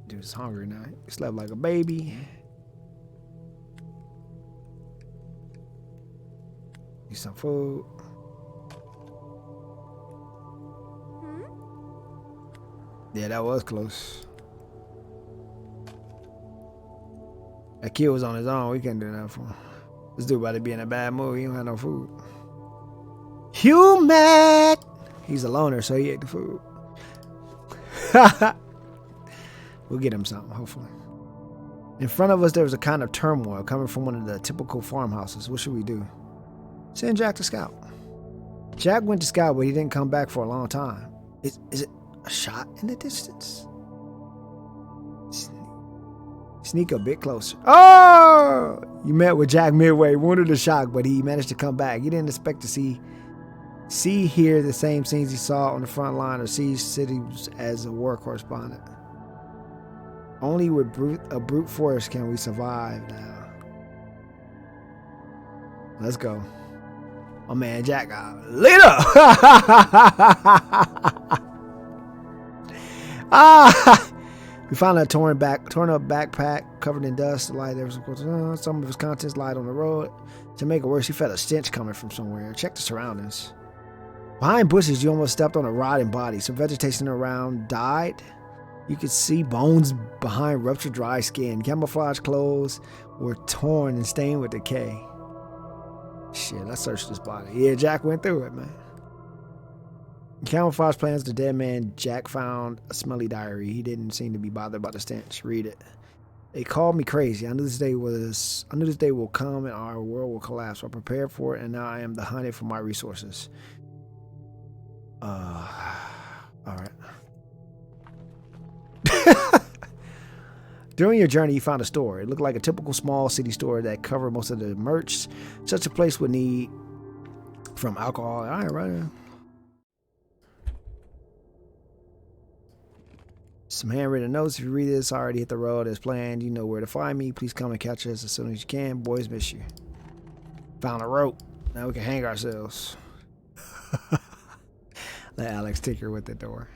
Dude's hungry now. He slept like a baby. Need some food. Yeah, that was close. That kid was on his own. We couldn't do nothing for him. This dude about to be in a bad mood. He don't have no food. Human! He's a loner, so he ate the food. We'll get him something, hopefully. In front of us, there was a kind of turmoil coming from one of the typical farmhouses. What should we do? Send Jack to scout. Jack went to scout, but he didn't come back for a long time. Is it a shot in the distance? Sneak a bit closer. Oh! You met with Jack midway, wounded or shocked, but he managed to come back. He didn't expect to see here the same scenes he saw on the front line or see cities as a war correspondent. Only with a brute force can we survive now. Let's go. My man Jack got lit up. We found a torn up backpack covered in dust. There was some of his contents lied on the road. To make it worse, he felt a stench coming from somewhere. Check the surroundings. Behind bushes, you almost stepped on a rotting body. Some vegetation around died. You could see bones behind ruptured dry skin. Camouflage clothes were torn and stained with decay. Shit, let's search this body. Yeah, Jack went through it, man. Camouflage plans the dead man. Jack found a smelly diary. He didn't seem to be bothered by the stench. Read it. They called me crazy. I knew this day will come and our world will collapse. I prepared for it, and now I am the hunted for my resources. All right. During your journey, you found a store. It looked like a typical small city store that covered most of the merch such a place would need, from alcohol. All right, right. Some handwritten notes. If you read this, I already hit the road as planned. You know where to find me. Please come and catch us as soon as you can. Boys miss you. Found a rope. Now we can hang ourselves. Let Alex tinker with the door.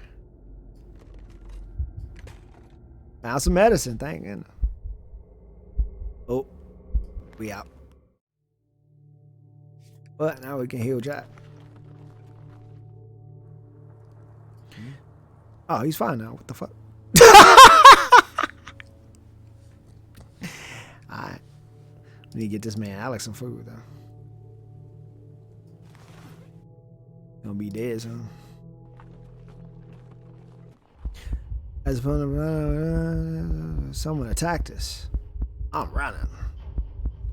Found some medicine, thank goodness. Oh, we out. But now we can heal Jack. Oh, he's fine now. What the fuck? Alright. We need to get this man Alex some food, though. Gonna be dead soon. As someone attacked us. I'm running.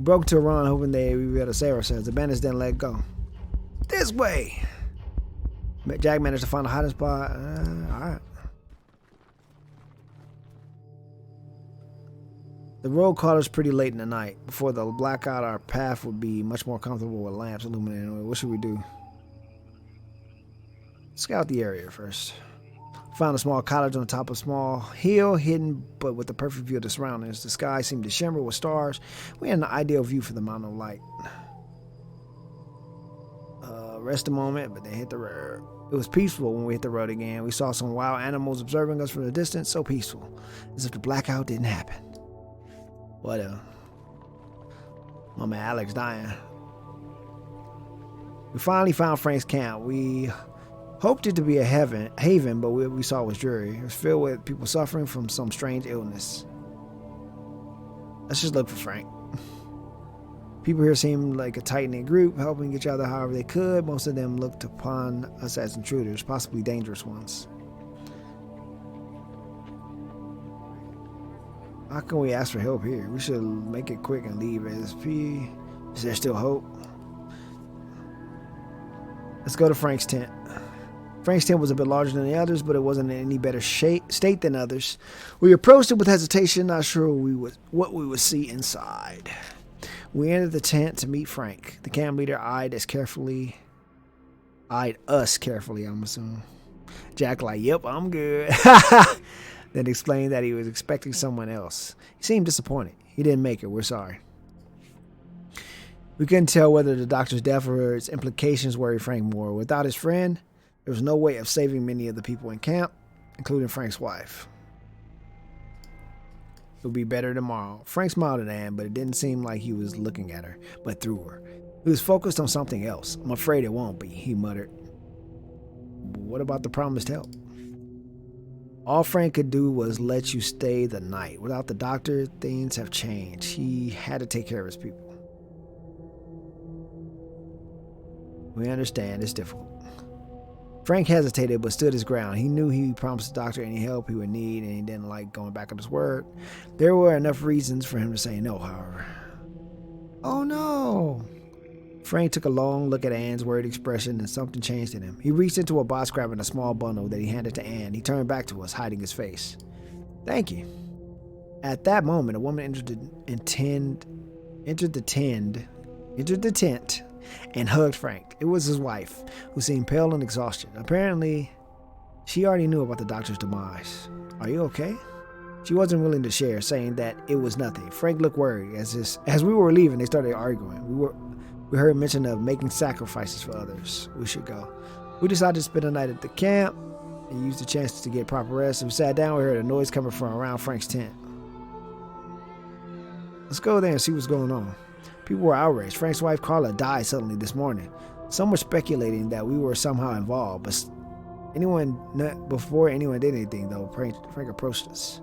Broke to a run, hoping we would be able to save ourselves. The bandits didn't let go. This way. Jack managed to find a hiding spot. Alright. The road caught us pretty late in the night. Before the blackout, our path would be much more comfortable with lamps illuminating. What should we do? Scout the area first. Found a small cottage on the top of a small hill, hidden but with the perfect view of the surroundings. The sky seemed to shimmer with stars. We had an ideal view for the mountain of light. Rest a moment, but then hit the road. It was peaceful when we hit the road again. We saw some wild animals observing us from the distance, so peaceful, as if the blackout didn't happen. Whatever. My man Alex dying. We finally found Frank's camp. We hoped it to be a haven, but what we saw was dreary. It was filled with people suffering from some strange illness. Let's just look for Frank. People here seemed like a tight-knit group, helping each other however they could. Most of them looked upon us as intruders, possibly dangerous ones. How can we ask for help here? We should make it quick and leave ASP. Is there still hope? Let's go to Frank's tent. Frank's tent was a bit larger than the others, but it wasn't in any better state than others. We approached it with hesitation, not sure what we would see inside. We entered the tent to meet Frank. The camp leader eyed us carefully, I'm assuming. Jack like, yep, I'm good. Then explained that he was expecting someone else. He seemed disappointed. He didn't make it. We're sorry. We couldn't tell whether the doctor's death or its implications worried Frank more. Without his friend, there was no way of saving many of the people in camp, including Frank's wife. It'll be better tomorrow. Frank smiled at Anne, but it didn't seem like he was looking at her, but through her. He was focused on something else. I'm afraid it won't be, he muttered. What about the promised help? All Frank could do was let you stay the night. Without the doctor, things have changed. He had to take care of his people. We understand, it's difficult. Frank hesitated but stood his ground. He knew he promised the doctor any help he would need, and he didn't like going back on his word. There were enough reasons for him to say no, however. Oh no! Frank took a long look at Anne's worried expression, and something changed in him. He reached into a box, grabbing a small bundle that he handed to Anne. He turned back to us, hiding his face. Thank you. At that moment, a woman entered the tent and hugged Frank. It was his wife, who seemed pale and exhausted. Apparently, she already knew about the doctor's demise. Are you okay? She wasn't willing to share, saying that it was nothing. Frank looked worried. As we were leaving, they started arguing. We heard mention of making sacrifices for others. We should go. We decided to spend the night at the camp and use the chance to get proper rest. As we sat down, we heard a noise coming from around Frank's tent. Let's go there and see what's going on. People were outraged. Frank's wife, Carla, died suddenly this morning. Some were speculating that we were somehow involved, but before anyone did anything, though, Frank approached us.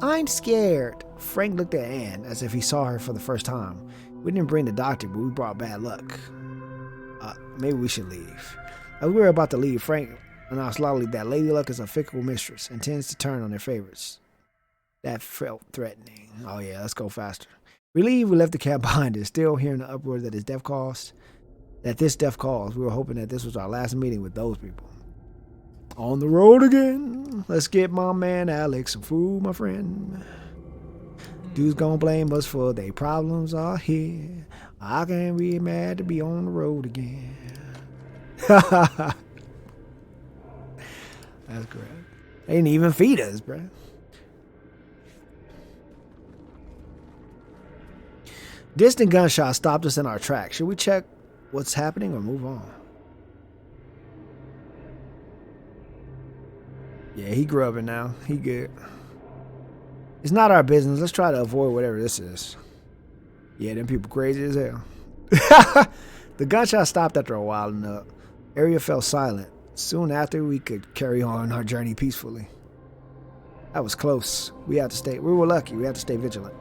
I'm scared. Frank looked at Anne as if he saw her for the first time. We didn't bring the doctor, but we brought bad luck. Maybe we should leave. As we were about to leave, Frank announced loudly that Lady Luck is a fickle mistress and tends to turn on their favorites. That felt threatening. Oh yeah, let's go faster. Relieved, we left the cab behind us, still hearing the uproar that this death caused. We were hoping that this was our last meeting with those people. On the road again. Let's get my man Alex some food, my friend. Dudes gonna blame us for their problems are here. I can't be mad to be on the road again. That's great. They didn't even feed us, bro. Distant gunshots stopped us in our tracks. Should we check what's happening or move on? Yeah, he grubbing now. He good. It's not our business. Let's try to avoid whatever this is. Yeah, them people crazy as hell. The gunshot stopped after a while and the area fell silent. Soon after, we could carry on our journey peacefully. That was close. We were lucky. We had to stay vigilant.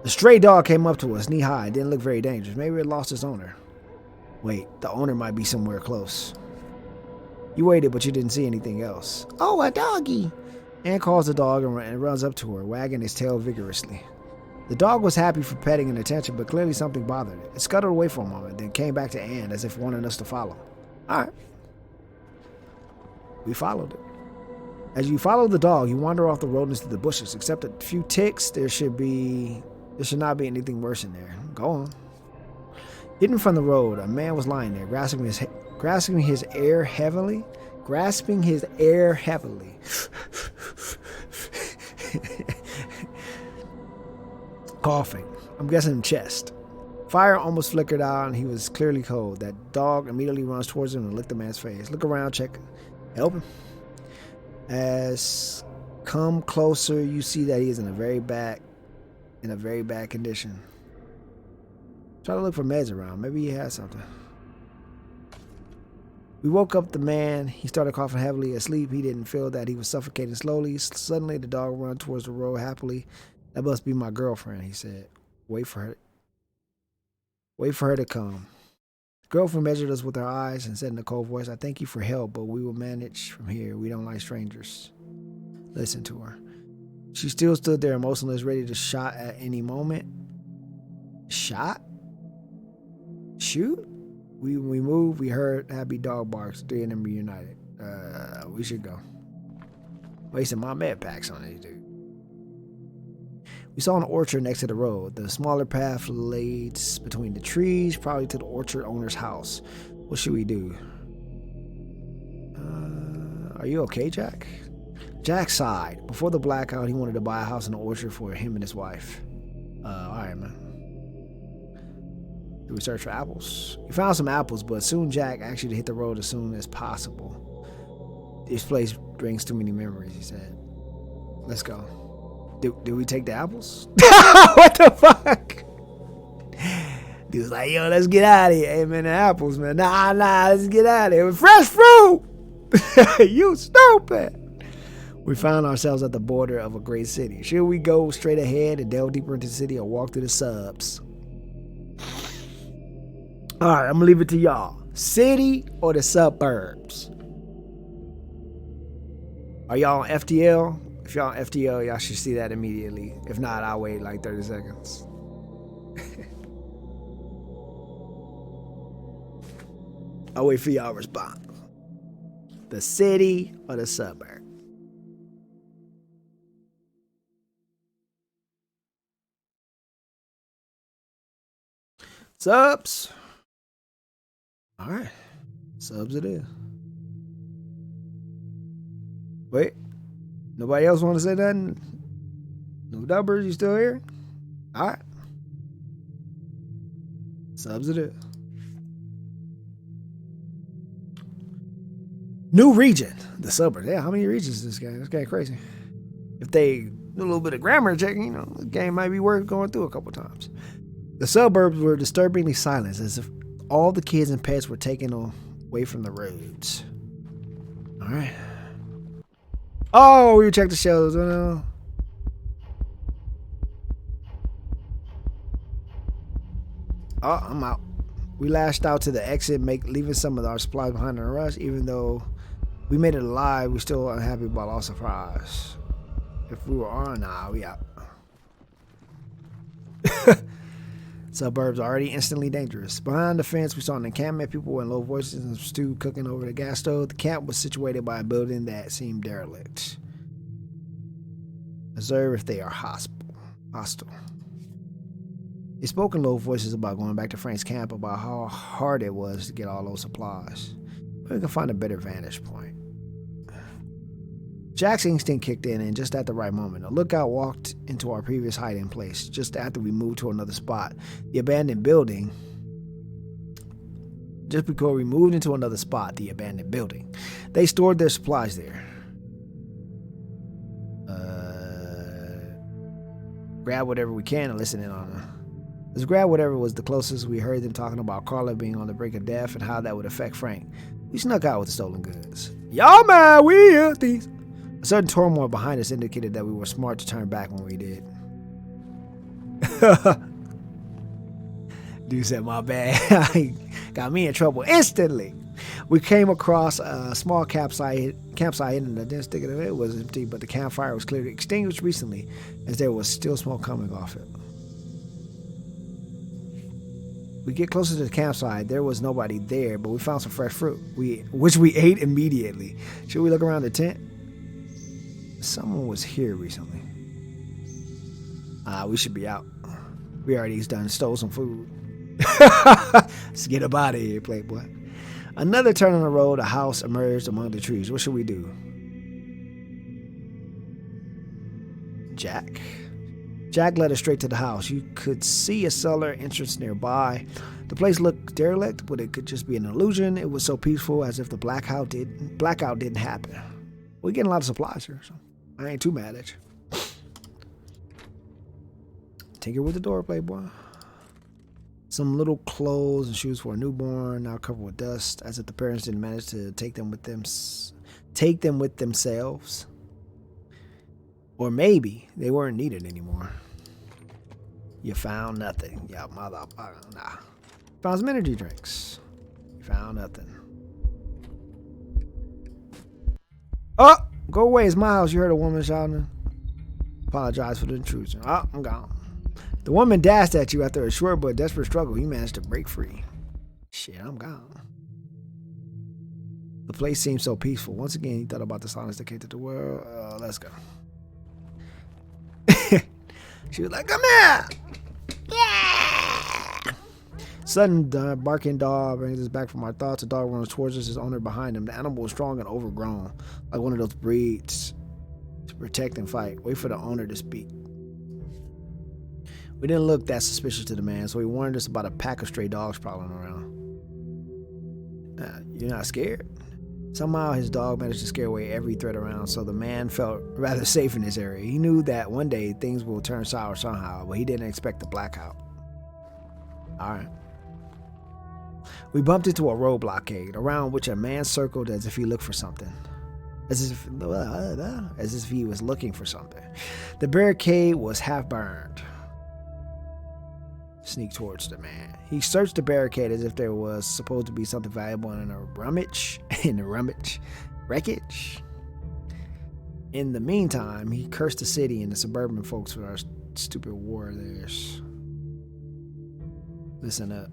A stray dog came up to us, knee-high. It didn't look very dangerous. Maybe it lost its owner. Wait, the owner might be somewhere close. You waited, but you didn't see anything else. Oh, a doggy! Anne calls the dog and runs up to her, wagging its tail vigorously. The dog was happy for petting and attention, but clearly something bothered it. It scuttled away for a moment, then came back to Anne as if wanting us to follow. All right. We followed it. As you follow the dog, you wander off the road into the bushes. Except a few ticks, there should not be anything worse in there. Go on. Hidden from the road, a man was lying there, grasping his air heavily. Coughing. I'm guessing chest. Fire almost flickered out and he was clearly cold. That dog immediately runs towards him and licked the man's face. Look around, check. Help him. As come closer, you see that he is in a very bad condition. Try to look for meds around. Maybe he has something. We woke up the man. He started coughing heavily. Asleep, he didn't feel that he was suffocating slowly. Suddenly, the dog ran towards the road happily. That must be my girlfriend, he said. Wait for her to come. The girlfriend measured us with her eyes and said in a cold voice, I thank you for help, but we will manage from here. We don't like strangers. Listen to her. She still stood there motionless, ready to shot at any moment. Shot? Shoot? We moved, we heard happy dog barks, 3 of them reunited. We should go. Wasting my med packs on these dude. We saw an orchard next to the road. The smaller path leads between the trees, probably to the orchard owner's house. What should we do? Are you okay, Jack? Jack sighed. Before the blackout, he wanted to buy a house in the orchard for him and his wife. Alright, man. Do we search for apples? We found some apples, but soon Jack actually hit the road as soon as possible. This place brings too many memories, he said. Let's go. Did we take the apples? What the fuck? Dude was like, yo, let's get out of here. Hey, man, the apples, man. Nah, let's get out of here. Fresh fruit! You stupid! We found ourselves at the border of a great city. Should we go straight ahead and delve deeper into the city or walk through the subs? Alright, I'm gonna leave it to y'all. City or the suburbs? Are y'all on FTL? If y'all on FTL, y'all should see that immediately. If not, I'll wait like 30 seconds. I'll wait for y'all response. The city or the suburb? Subs. All right. Subs it is. Wait. Nobody else want to say nothing? No dubbers? You still here? All right. Subs it is. New region. The suburbs. Yeah, how many regions is this guy? This guy crazy. If they do a little bit of grammar checking, you know, the game might be worth going through a couple times. The suburbs were disturbingly silent, as if all the kids and pets were taken away from the roads. All right. Oh, we checked the shelves. Oh, I'm out. We lashed out to the exit, leaving some of our supplies behind in a rush. Even though we made it alive, we still unhappy about our surprise. If we were on, nah, we out. Suburbs are already instantly dangerous. Behind the fence, we saw an encampment, people in low voices and stew cooking over the gas stove. The camp was situated by a building that seemed derelict. Observe if they are hostile. They spoke in low voices about going back to Frank's camp, about how hard it was to get all those supplies. But we can find a better vantage point. Jack's instinct kicked in, and just at the right moment, a lookout walked into our previous hiding place. Just after we moved to another spot, the abandoned building. Just before we moved into another spot, the abandoned building, they stored their supplies there. Grab whatever we can and listen in on them. Let's grab whatever was the closest. We heard them talking about Carla being on the brink of death and how that would affect Frank. We snuck out with the stolen goods. Y'all man, we hear these. A sudden turmoil behind us indicated that we were smart to turn back when we did. Dude said, my bad. Got me in trouble instantly. We came across a small campsite and the dense thicket of it was empty, but the campfire was clearly extinguished recently, as there was still smoke coming off it. We get closer to the campsite. There was nobody there, but we found some fresh fruit, which we ate immediately. Should we look around the tent? Someone was here recently. We should be out. We already stole some food. Let's get up out of here, playboy. Another turn on the road, a house emerged among the trees. What should we do? Jack led us straight to the house. You could see a cellar entrance nearby. The place looked derelict, but it could just be an illusion. It was so peaceful, as if the blackout didn't happen. We're getting a lot of supplies here, so I ain't too mad at you. Tinker with the door, playboy. Some little clothes and shoes for a newborn, now covered with dust, as if the parents didn't manage to take them with themselves. Or maybe they weren't needed anymore. You found nothing. Yeah, motherfucker. Nah. Found some energy drinks. You found nothing. Oh! Go away. It's my house. You heard a woman shouting. Apologize for the intrusion. Oh, I'm gone. The woman dashed at you after a short but desperate struggle. You managed to break free. Shit, I'm gone. The place seemed so peaceful. Once again, he thought about the silence that came to the world. Let's go. She was like, come here! Yeah! Sudden barking dog brings us back from our thoughts. The dog runs towards us, his owner behind him. The animal is strong and overgrown, like one of those breeds to protect and fight. Wait for the owner to speak. We didn't look that suspicious to the man, so he warned us about a pack of stray dogs prowling around. You're not scared? Somehow his dog managed to scare away every threat around, so the man felt rather safe in this area. He knew that one day things will turn sour somehow, but he didn't expect the blackout. Alright. We bumped into a road blockade, around which a man circled as if he looked for something. As if he was looking for something. The barricade was half burned. Sneak towards the man. He searched the barricade as if there was supposed to be something valuable in the wreckage. In the meantime, he cursed the city and the suburban folks for our stupid war theirs. Listen up.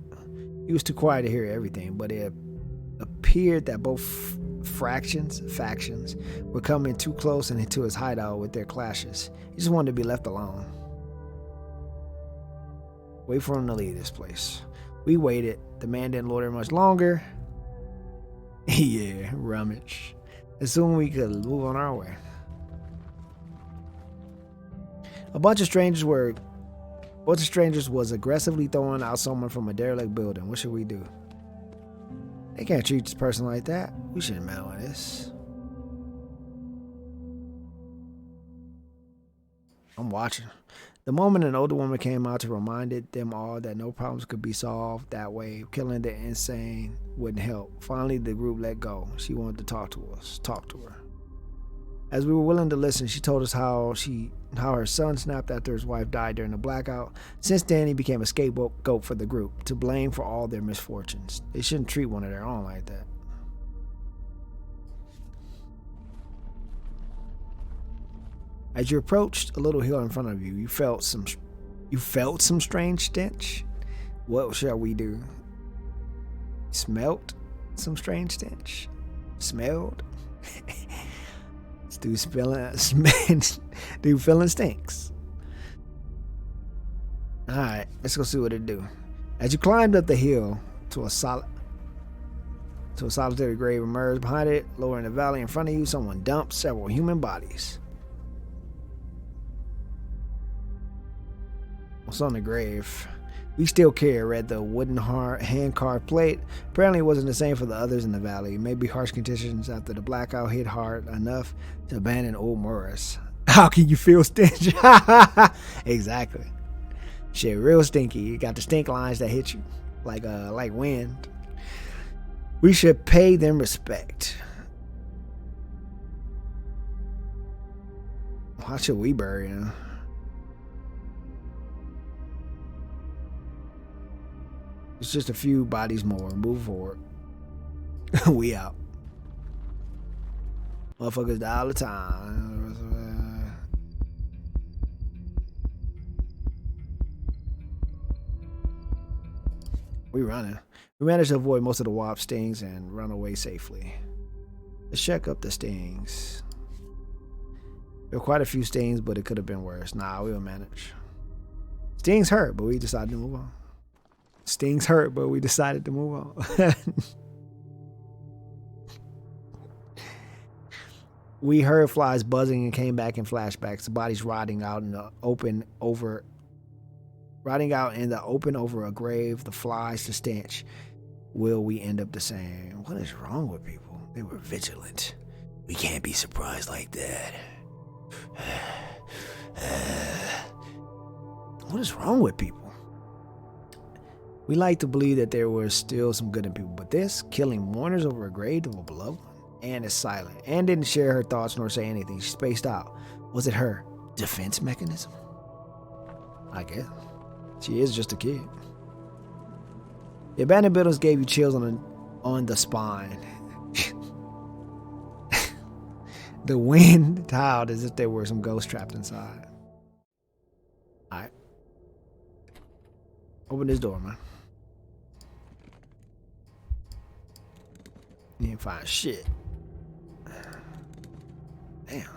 He was too quiet to hear everything, but it appeared that both factions were coming too close and into his hideout with their clashes. He just wanted to be left alone. Wait for him to leave this place. We waited. The man didn't loiter much longer. Yeah, rummage. As soon as we could move on our way. A bunch of strangers was aggressively throwing out someone from a derelict building. What should we do? They can't treat this person like that. We shouldn't meddle in this. I'm watching. The moment an older woman came out to remind them all that no problems could be solved that way, killing the insane wouldn't help. Finally, the group let go. She wanted to talk to her. As we were willing to listen, she told us how her son snapped after his wife died during the blackout. Since then, he became a scapegoat for the group, to blame for all their misfortunes. They shouldn't treat one of their own like that. As you approached a little hill in front of you, you felt some strange stench. What shall we do? Smelt some strange stench? Smelled? Dude feeling stinks. Alright, let's go see what it do. As you climbed up the hill to a solitary grave emerged behind it, lower in the valley in front of you, someone dumped several human bodies. What's on the grave? We still care, read the wooden hand-carved plate. Apparently it wasn't the same for the others in the valley. Maybe harsh conditions after the blackout hit hard enough to abandon old Morris. How can you feel stench? Exactly. Shit, real stinky. You got the stink lines that hit you like wind. We should pay them respect. How should we bury him? It's just a few bodies more. Move forward. We out. Motherfuckers die all the time. We running. We managed to avoid most of the WAP stings and run away safely. Let's check up the stings. There were quite a few stings, but it could have been worse. Nah, we'll manage. Stings hurt, but we decided to move on. Stings hurt, but we decided to move on. We heard flies buzzing and came back in flashbacks. The bodies rotting out in the open over a grave. The flies, the stench. Will we end up the same? What is wrong with people? They were vigilant. We can't be surprised like that. What is wrong with people? We like to believe that there were still some good in people, but this, killing mourners over a grave of a beloved one, Anne is silent. Anne didn't share her thoughts nor say anything. She spaced out. Was it her defense mechanism? I guess. She is just a kid. The abandoned buildings gave you chills on the spine. The wind howled as if there were some ghosts trapped inside. Open this door, man. You ain't find shit. Damn.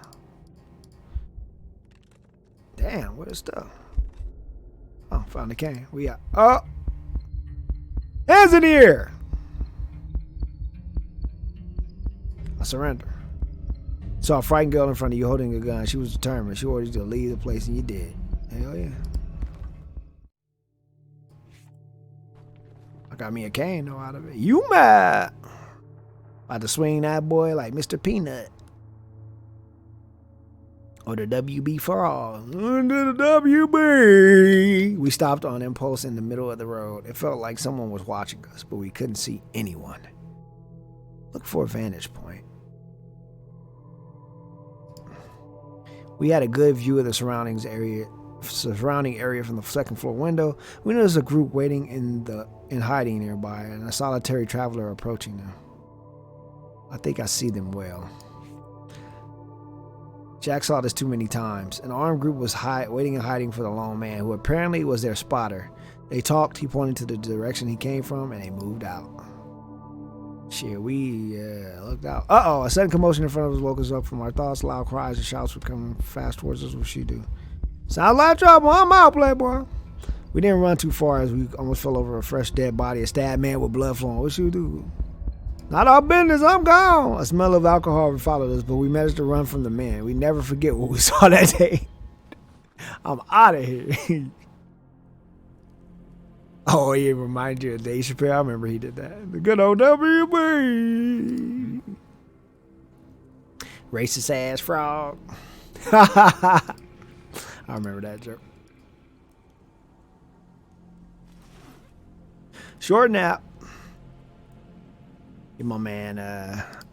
Damn, what is stuff? Oh, found the cane. We got. Oh! Hands in the air! I surrender. Saw a frightened girl in front of you holding a gun. She was determined. She ordered you to leave the place and you did. Hell yeah. I got me a cane though out of it. You mad? About to swing that boy like Mr. Peanut. Or the WB for all. Under the WB. We stopped on impulse in the middle of the road. It felt like someone was watching us, but we couldn't see anyone. Look for a vantage point. We had a good view of the surrounding area from the second floor window. We noticed a group waiting in hiding nearby, and a solitary traveler approaching them. I think I see them well. Jack saw this too many times. An armed group was waiting and hiding for the lone man, who apparently was their spotter. They talked, he pointed to the direction he came from, and they moved out. Shit, we looked out. Uh-oh, a sudden commotion in front of us woke us up from our thoughts. Loud cries and shouts were coming fast towards us. What she do? Sounds like trouble. I'm out, playboy. We didn't run too far as we almost fell over a fresh dead body. A stabbed man with blood flowing. What she do? Not our business, I'm gone. A smell of alcohol followed us, but we managed to run from the man. We never forget what we saw that day. I'm out of here. Oh, he reminded you of Dave Chappelle. I remember he did that. The good old WB. Racist ass frog. I remember that joke. Short nap. Give my man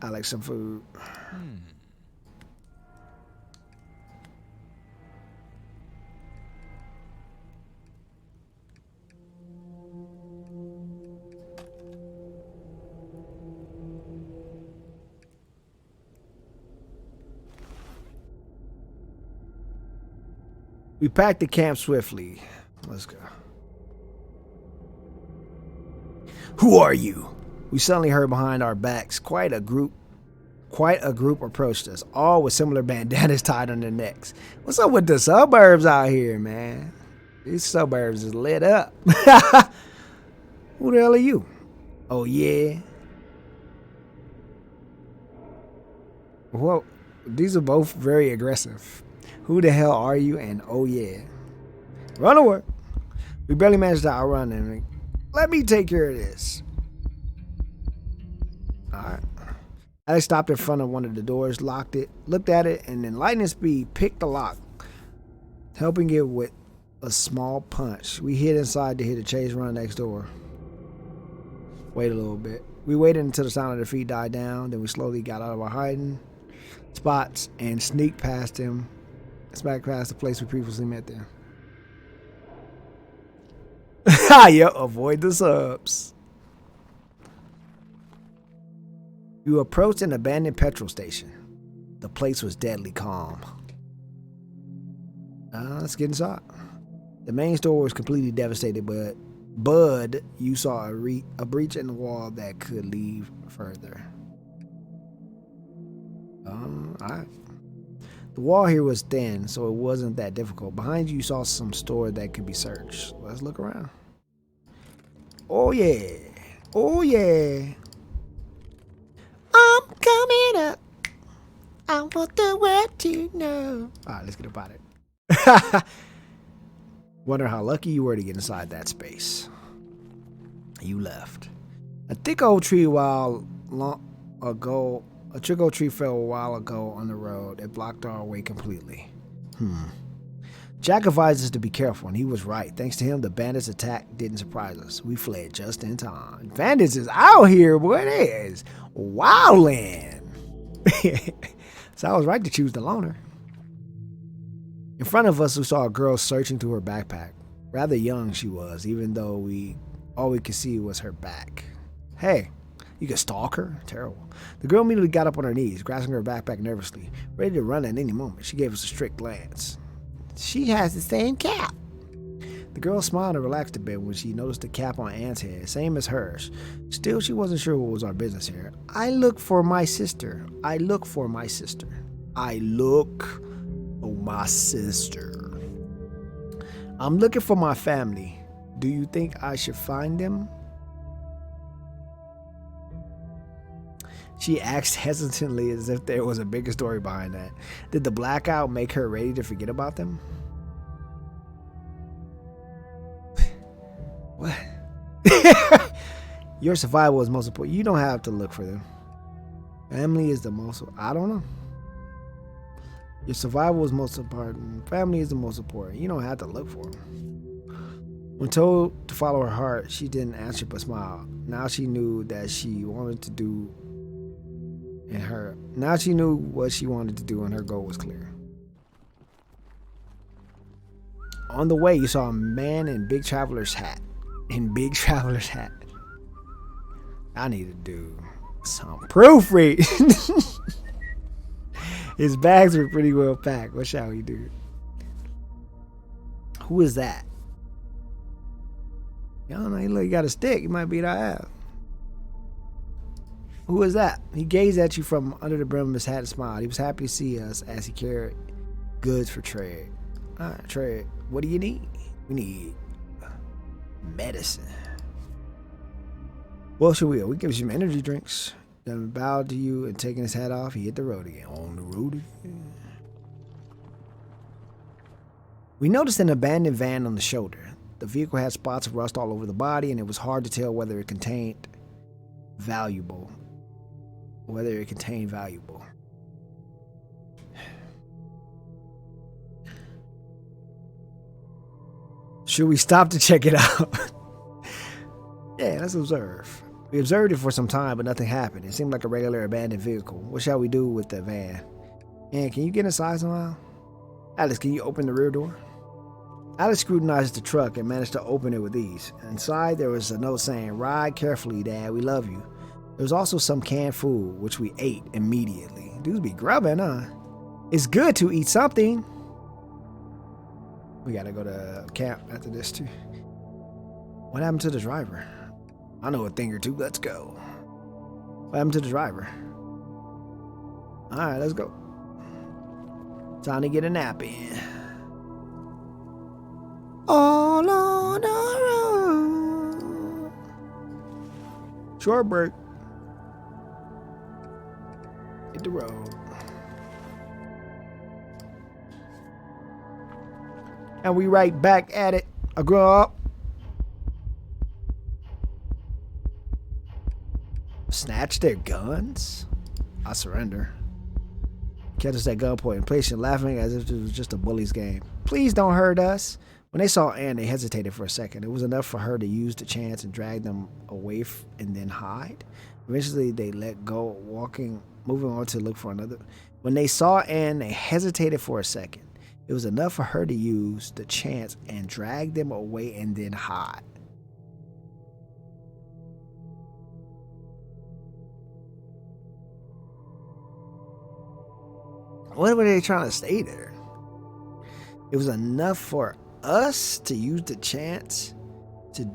Alex some food. We packed the camp swiftly. Let's go. Who are you? We suddenly heard behind our backs quite a group approached us, all with similar bandanas tied on their necks. What's up with the suburbs out here, man? These suburbs is lit up. Who the hell are you? Oh, yeah. Well, these are both very aggressive. Who the hell are you? And oh, yeah. Run away. We barely managed to outrun them. Let me take care of this. Alright. Alex stopped in front of one of the doors, locked it, looked at it, and in lightning speed picked the lock, helping it with a small punch. We hid inside to hear the chase run next door. Wait a little bit. We waited until the sound of their feet died down, then we slowly got out of our hiding spots and sneaked past him, smack past the place we previously met them. Yep, avoid the subs. You approached an abandoned petrol station. The place was deadly calm. Let's get inside. The main store was completely devastated, but Bud, you saw a breach in the wall that could lead further. Alright. The wall here was thin, so it wasn't that difficult. Behind you saw some store that could be searched. Let's look around. Oh yeah. Oh yeah. I'm coming up. I want the world to know. Alright, let's get up out of it. Wonder how lucky you were to get inside that space. You left. A thick old tree a while ago. A thick old tree fell a while ago on the road. It blocked our way completely. Jack advised us to be careful, and he was right. Thanks to him, the bandits' attack didn't surprise us. We fled just in time. Bandits is out here, boy. It is wildland. So I was right to choose the loner. In front of us, we saw a girl searching through her backpack. Rather young she was, even though all we could see was her back. Hey, you could stalk her? Terrible. The girl immediately got up on her knees, grasping her backpack nervously, ready to run at any moment. She gave us a strict glance. She has the same cap. The girl smiled and relaxed a bit when she noticed the cap on Anne's head, same as hers. Still, she wasn't sure what was our business here. I look for my sister. I look for my sister. I look for my sister. I'm looking for my family. Do you think I should find them? She asked hesitantly as if there was a bigger story behind that. Did the blackout make her ready to forget about them? What? Your survival is most important. You don't have to look for them. Family is the most... I don't know. Your survival is most important. Family is the most important. You don't have to look for them. When told to follow her heart, she didn't answer but smiled. Now she knew that she wanted to do... Now she knew what she wanted to do and her goal was clear. On the way, you saw a man in Big Traveler's hat. I need to do some proofread. His bags were pretty well packed. What shall we do? Who is that? I don't know. He look, he got a stick. He might beat our ass. Who is that? He gazed at you from under the brim of his hat and smiled. He was happy to see us as he carried goods for trade. All right, trade. What do you need? We need medicine. Well, should we? We give you some energy drinks. Then bowed to you and taking his hat off, he hit the road again. On the road again. We noticed an abandoned van on the shoulder. The vehicle had spots of rust all over the body, and it was hard to tell whether it contained valuable. Should we stop to check it out? Yeah, let's observe. We observed it for some time, but nothing happened. It seemed like a regular abandoned vehicle. What shall we do with the van? And can you get inside somehow? Alice, can you open the rear door? Alice scrutinized the truck and managed to open it with ease. Inside, there was a note saying, "Ride carefully, Dad. We love you." There was also some canned food, which we ate immediately. Dudes be grubbing, huh? It's good to eat something. We gotta go to camp after this, too. What happened to the driver? I know a thing or two. Let's go. What happened to the driver? Alright, let's go. Time to get a nap in. All on the road. Short break. Hit the road. And we right back at it. I grew up. Snatch their guns? I surrender. Catch us at gunpoint, impatient, laughing as if it was just a bully's game. Please don't hurt us. When they saw Anne, they hesitated for a second. It was enough for her to use the chance and drag them away and then hide. Eventually, they let go, moving on to look for another. When they saw Anne, they hesitated for a second. It was enough for her to use the chance and drag them away and then hide. What were they trying to say there? It was enough for us to use the chance to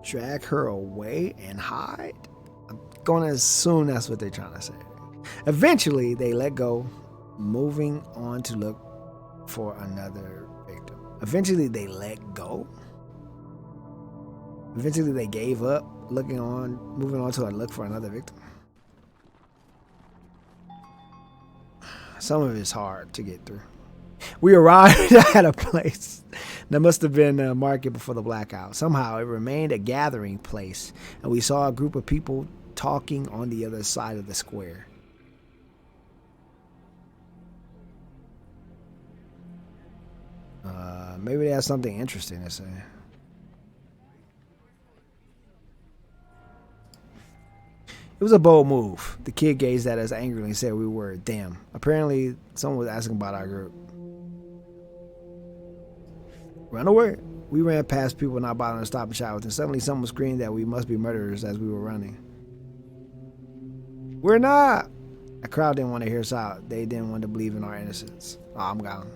drag her away and hide? I'm going to assume that's what they're trying to say. Eventually, they let go, moving on to look for another victim. Eventually, they let go. Eventually, they gave up, moving on to look for another victim. Some of it's hard to get through. We arrived at a place that must have been a market before the blackout. Somehow it remained a gathering place, and we saw a group of people talking on the other side of the square. Maybe they have something interesting to say. It was a bold move. The kid gazed at us angrily and said we were damn. Apparently, someone was asking about our group. Run away. We ran past people not bothering to stop and shout, and suddenly someone screamed that we must be murderers as we were running. We're not. The crowd didn't want to hear us out. They didn't want to believe in our innocence. Oh, I'm gone.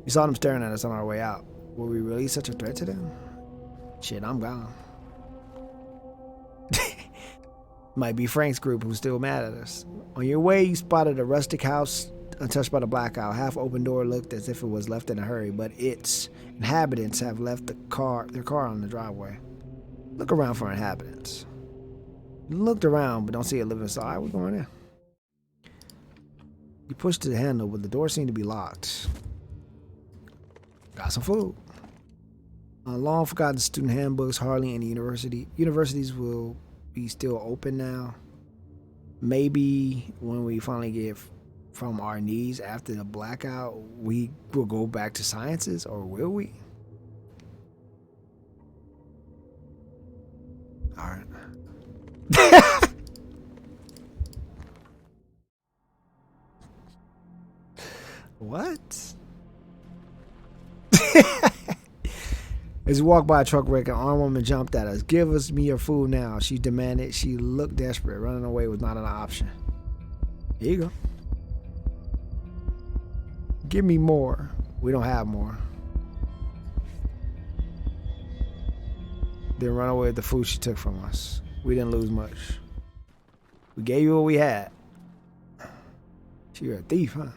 We saw them staring at us on our way out. Were we really such a threat to them? Shit, I'm gone. Might be Frank's group who's still mad at us. On your way, you spotted a rustic house untouched by the blackout. Half-open door looked as if it was left in a hurry, but its inhabitants have left their car on the driveway. Look around for inhabitants. You looked around, but don't see a living soul. We're going in. You pushed the handle, but the door seemed to be locked. Got some food. Long forgotten student handbooks, hardly any universities will be still open now. Maybe when we finally get from our knees after the blackout, we will go back to sciences, or will we? All right. What? As we walked by a truck wreck, an armed woman jumped at us. Give me your food now, she demanded. She looked desperate. Running away was not an option. Here you go. Give me more. We don't have more. Then run away with the food she took from us. We didn't lose much. We gave you what we had. You're a thief, huh?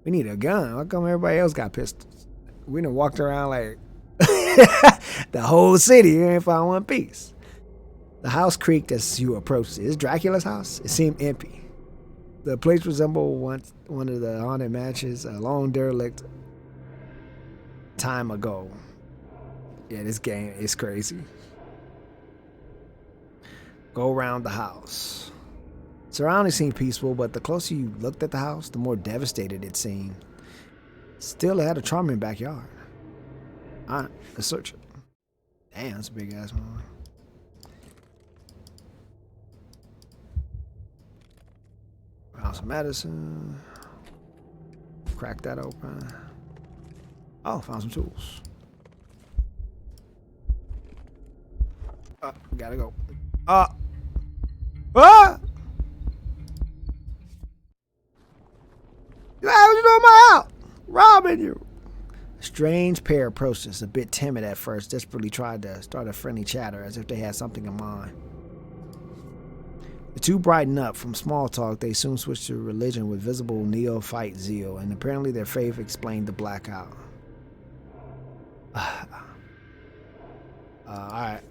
We need a gun. How come everybody else got pistols? We done walked around like the whole city. You ain't found one piece. The house creaked as you approached it. Is Dracula's house? It seemed empty. The place resembled one of the haunted mansions, a long derelict time ago. Yeah, this game is crazy. Go around the house. Surroundings seemed peaceful, but the closer you looked at the house, the more devastated it seemed. Still, it had a charming backyard. Alright, let's search it. Damn, that's a big ass one. Found some medicine. Crack that open. Oh, found some tools. We gotta go. Ah! How you know my house? Robbing you. A strange pair approached us, a bit timid at first, desperately tried to start a friendly chatter as if they had something in mind. The two brightened up. From small talk, they soon switched to religion with visible neophyte zeal, and apparently their faith explained the blackout. Alright.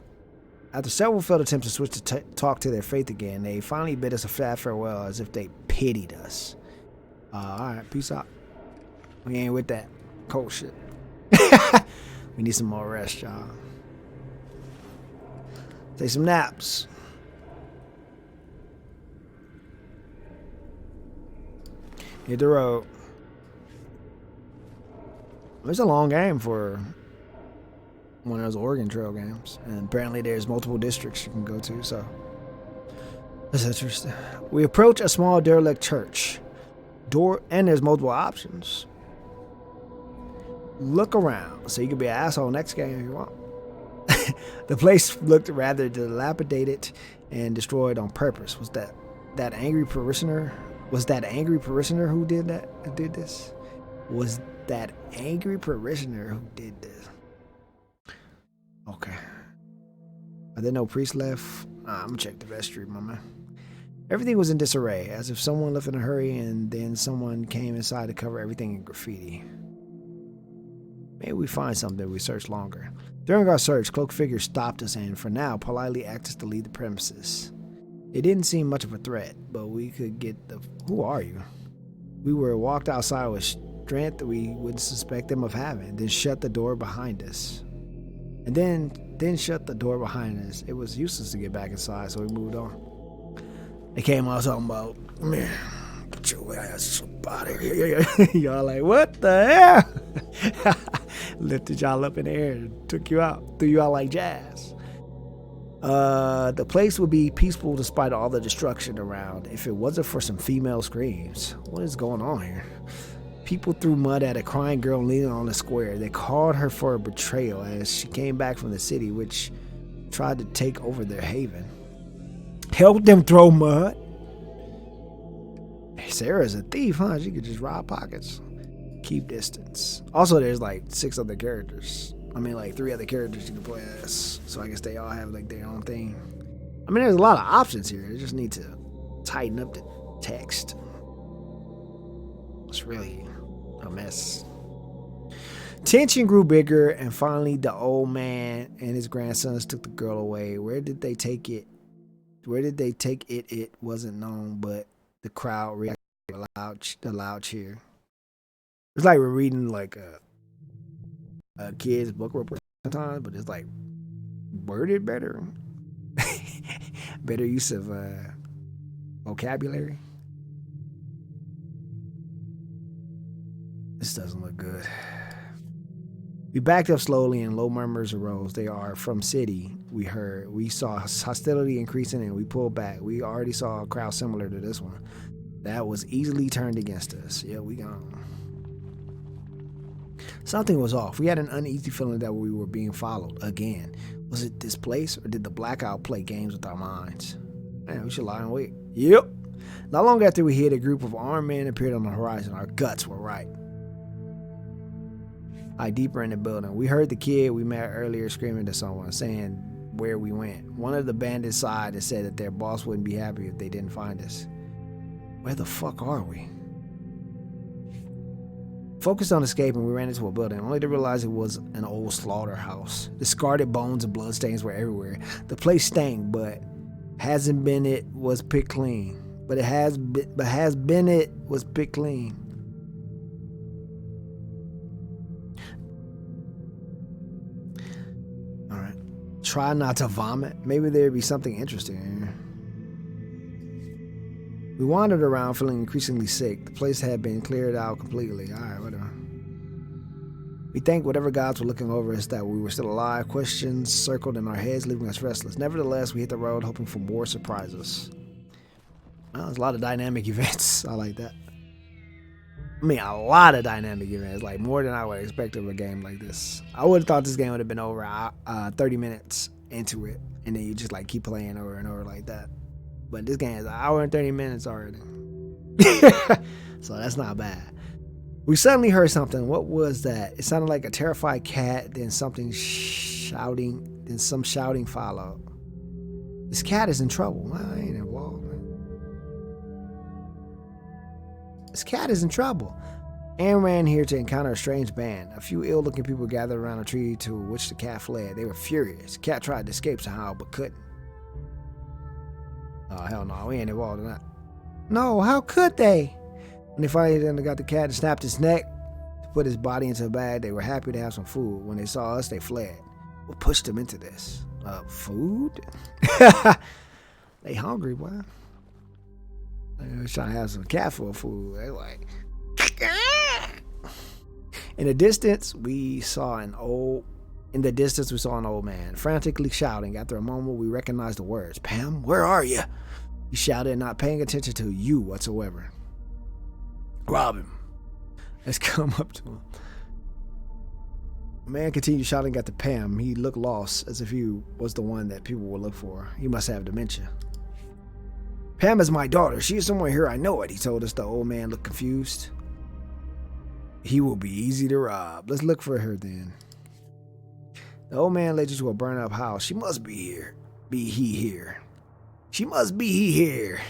After several failed attempts to switch to talk to their faith again, they finally bid us a fat farewell as if they pitied us. Alright, peace out. We ain't with that cold shit. We need some more rest, y'all. Take some naps. Hit the road. It's a long game for one of those Oregon Trail games. And apparently there's multiple districts you can go to, so that's interesting. We approach a small derelict church. And there's multiple options. Look around, so you can be an asshole next game if you want. The place looked rather dilapidated and destroyed on purpose. Was that angry parishioner? Was that angry parishioner who did this? Was that angry parishioner who did this? Okay. Are there no priests left? I'm gonna check the vestry, my man. Everything was in disarray, as if someone left in a hurry and then someone came inside to cover everything in graffiti. Maybe we find something if we search longer. During our search, cloaked figures stopped us and, for now, politely asked us to leave the premises. It didn't seem much of a threat, but we could get the... Who are you? We were walked outside with strength that we wouldn't suspect them of having, then shut the door behind us. And then shut the door behind us. It was useless to get back inside, so we moved on. They came out talking about, man, get your ass up out of here. Y'all like, what the hell? Lifted y'all up in the air and took you out, threw you out like jazz. The place would be peaceful despite all the destruction around if it wasn't for some female screams. What is going on here? People threw mud at a crying girl leaning on the square. They called her for a betrayal as she came back from the city, which tried to take over their haven. Help them throw mud. Sarah's a thief, huh? She could just rob pockets. Keep distance. Also, there's like 6 other characters. I mean, like 3 other characters you can play as. So I guess they all have like their own thing. I mean, there's a lot of options here. They just need to tighten up the text. It's really a mess. Tension grew bigger, and finally the old man and his grandsons took the girl away. Where did they take it? It wasn't known, but the crowd reacted to a loud cheer. It's like we're reading like a kid's book report sometimes, but it's like worded better. Better use of vocabulary. This doesn't look good. We backed up slowly and low murmurs arose. They are from city, we heard. We saw hostility increasing and we pulled back. We already saw a crowd similar to this one that was easily turned against us. Yeah, we gone. Something was off. We had an uneasy feeling that we were being followed again. Was it this place or did the Blackout play games with our minds? Man, we should lie and wait. Yep. Not long after we hit, a group of armed men appeared on the horizon. Our guts were right. Deeper in the building. We heard the kid we met earlier screaming to someone, saying where we went. One of the bandits sighed and said that their boss wouldn't be happy if they didn't find us. Where the fuck are we? Focused on escaping, we ran into a building, only to realize it was an old slaughterhouse. Discarded bones and bloodstains were everywhere. The place stank, but hasn't been it was picked clean. But has been it was picked clean. Try not to vomit. Maybe there'd be something interesting here. We wandered around feeling increasingly sick. The place had been cleared out completely. Alright, whatever. We thanked whatever gods were looking over us that we were still alive. Questions circled in our heads, leaving us restless. Nevertheless, we hit the road hoping for more surprises. Well, there's a lot of dynamic events. I like that. I mean, a lot of dynamic events, like more than I would expect of a game like this. I would have thought this game would have been over 30 minutes into it, and then you just like keep playing over and over like that. But this game is an hour and 30 minutes already. So that's not bad. We suddenly heard something. What was that? It sounded like a terrified cat, then something shouting, then some shouting followed. This cat is in trouble. Well, I ain't involved, man. This cat is in trouble. Anne ran here to encounter a strange band. A few ill-looking people gathered around a tree to which the cat fled. They were furious. The cat tried to escape somehow, but couldn't. Oh, hell no. We ain't involved in that. No, how could they? When they finally got the cat and snapped his neck to put his body into a bag, they were happy to have some food. When they saw us, they fled. What pushed them into this? Food? They hungry, boy. They was trying to have some cat full of food. They like... In the distance, we saw an old man frantically shouting. After a moment, we recognized the words. Pam, where are you? He shouted, not paying attention to you whatsoever. Rob him. Let's come up to him. The man continued shouting at the Pam. He looked lost, as if he was the one that people would look for. He must have dementia. Pam is my daughter. She is somewhere here. I know it, he told us. The old man looked confused. He will be easy to rob. Let's look for her then. The old man led you to a burned up house. She must be here. Be he here. She must be he here.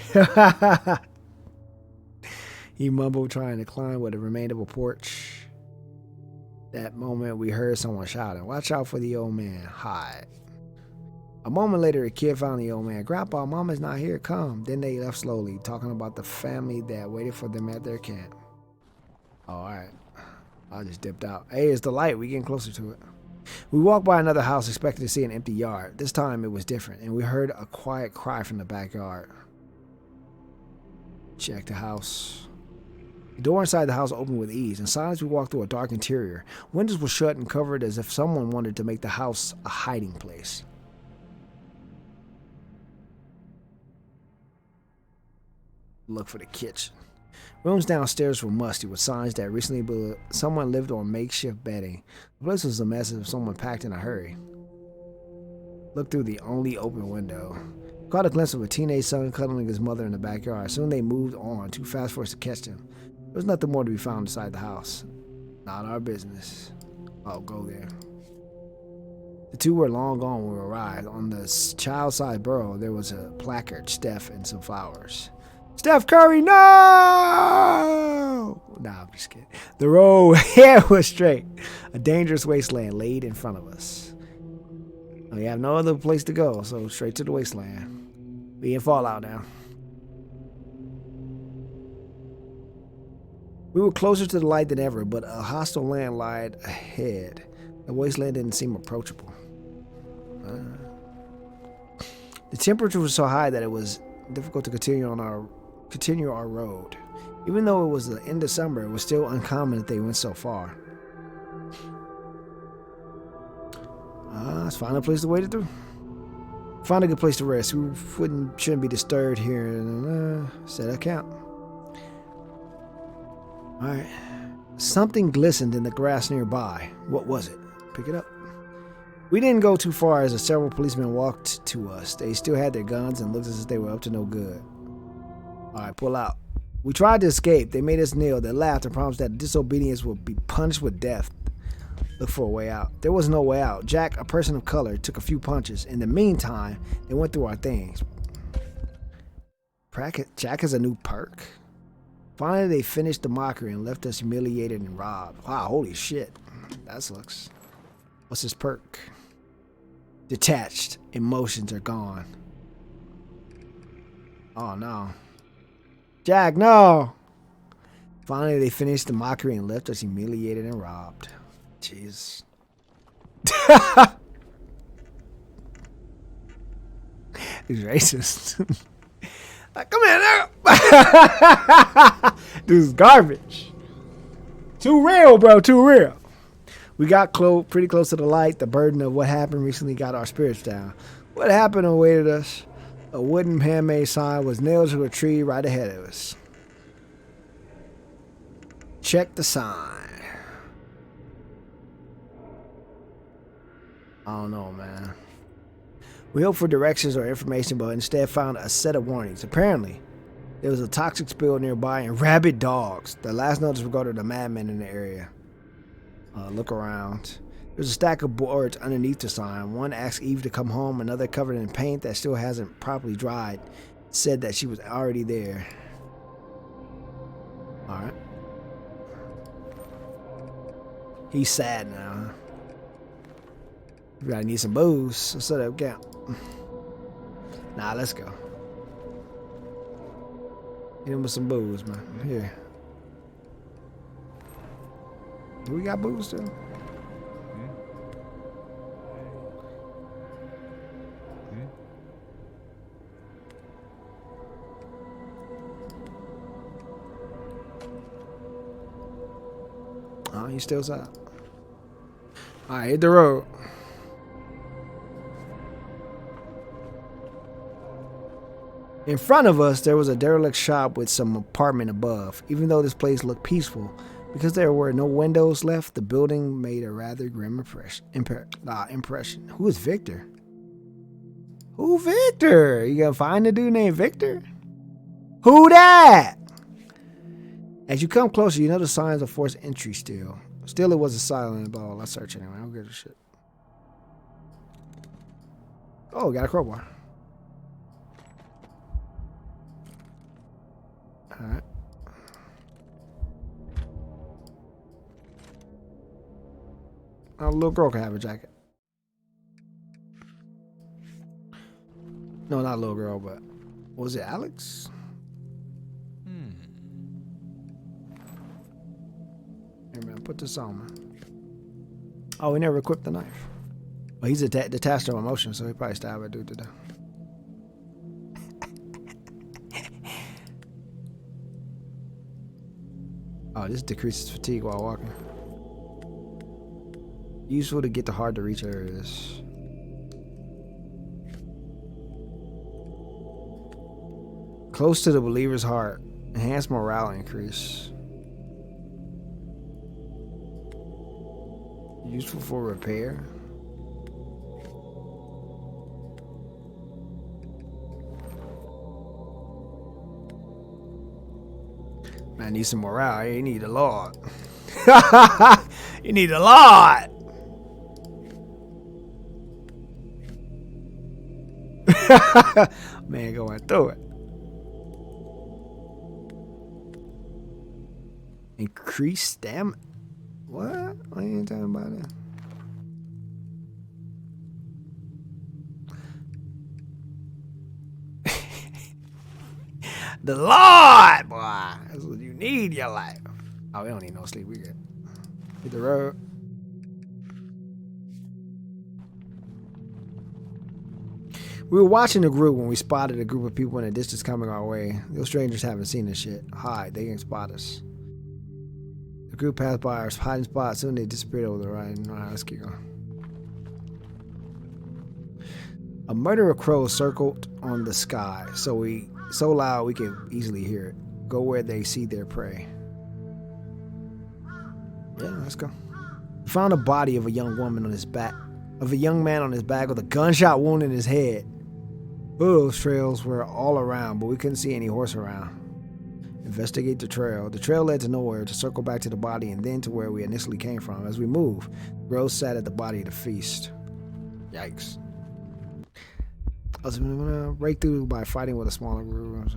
He mumbled, trying to climb what remained of a porch. That moment, we heard someone shouting, watch out for the old man. Hide. A moment later, a kid found the old man. Grandpa, Mama's not here. Come. Then they left slowly, talking about the family that waited for them at their camp. Oh, all right. I just dipped out. Hey, it's the light. We getting closer to it. We walked by another house, expecting to see an empty yard. This time, it was different, and we heard a quiet cry from the backyard. Check the house. The door inside the house opened with ease. In silence, we walked through a dark interior. Windows were shut and covered as if someone wanted to make the house a hiding place. Look for the kitchen. Rooms downstairs were musty with signs that recently someone lived on makeshift bedding. The place was a mess as if someone packed in a hurry. Looked through the only open window. Caught a glimpse of a teenage son cuddling his mother in the backyard. Soon they moved on, too fast for us to catch them. There was nothing more to be found inside the house. Not our business. Oh, go there. The two were long gone when we arrived. On the child-sized burrow, there was a placard, Steph, and some flowers. Steph Curry, no! Nah, I'm just kidding. The road here was straight. A dangerous wasteland laid in front of us. We have no other place to go, so straight to the wasteland. We in Fallout now. We were closer to the light than ever, but a hostile land lied ahead. The wasteland didn't seem approachable. The temperature was so high that it was difficult to continue our road. Even though it was the end of summer, it was still uncommon that they went so far. Let's find a place to wait it through. Find a good place to rest. We shouldn't be disturbed here. Set a count. Alright. Something glistened in the grass nearby. What was it? Pick it up. We didn't go too far as several policemen walked to us. They still had their guns and looked as if they were up to no good. Alright, pull out. We tried to escape. They made us kneel. They laughed and promised that disobedience would be punished with death. Look for a way out. There was no way out. Jack, a person of color, took a few punches. In the meantime, they went through our things. Jack has a new perk. Finally, they finished the mockery and left us humiliated and robbed. Wow, holy shit. That sucks. What's his perk? Detached. Emotions are gone. Oh, no. Jack, no! Finally, they finished the mockery and left us humiliated and robbed. Jeez. He's racist. Like, come here, nigga. Dude's garbage. Too real, bro. Too real. We got pretty close to the light. The burden of what happened recently got our spirits down. What happened awaited us. A wooden handmade sign was nailed to a tree right ahead of us. Check the sign. I don't know, man. We hoped for directions or information, but instead found a set of warnings. Apparently, there was a toxic spill nearby and rabid dogs. The last notice regarded a madman in the area. Look around. There's a stack of boards underneath the sign. One asked Eve to come home. Another, covered in paint that still hasn't properly dried, said that she was already there. Alright. He's sad now. We gotta need some booze. Let's set up camp. Nah, let's go. Hit him with some booze, man. Here. Do we got booze still? Oh, he still's out. Alright, hit the road. In front of us, there was a derelict shop with some apartment above. Even though this place looked peaceful, because there were no windows left, the building made a rather grim impression. Who is Victor? Who Victor? You gonna find a dude named Victor? Who that? As you come closer, you notice signs of forced entry still. Still, it was a silent ball. Let's search anyway. I don't give a shit. Oh, got a crowbar. Alright. A little girl can have a jacket. No, not a little girl, but was it Alex? Here, man, put this on, man. Oh, he never equipped the knife. Well, he's detached from emotion, so he probably stabbed a dude to death. Oh, this decreases fatigue while walking. Useful to get to hard to reach areas. Close to the believer's heart. Enhanced morale increase. Useful for repair. Man, I need some morale. I need a lot. You need a lot. Man going through it. Increase stamina. What? I ain't talking about it. The Lord, boy. That's what you need in your life. Oh, we don't need no sleep. We good. Hit the road. We were watching the group when we spotted a group of people in the distance coming our way. Those strangers haven't seen this shit. Hide. They can spot us. The group passed by our hiding spot. Soon they disappeared over the right. Alright, let's keep going. A murder of crows circled on the sky, so loud we could easily hear it. Go where they see their prey. Yeah, let's go. We found a body of a young woman on his back, of a young man on his back with a gunshot wound in his head. Those trails were all around, but we couldn't see any horse around. Investigate the trail. The trail led to nowhere, to circle back to the body and then to where we initially came from. As we moved, Rose sat at the body to feast. Yikes. I was gonna break through by fighting with a smaller group.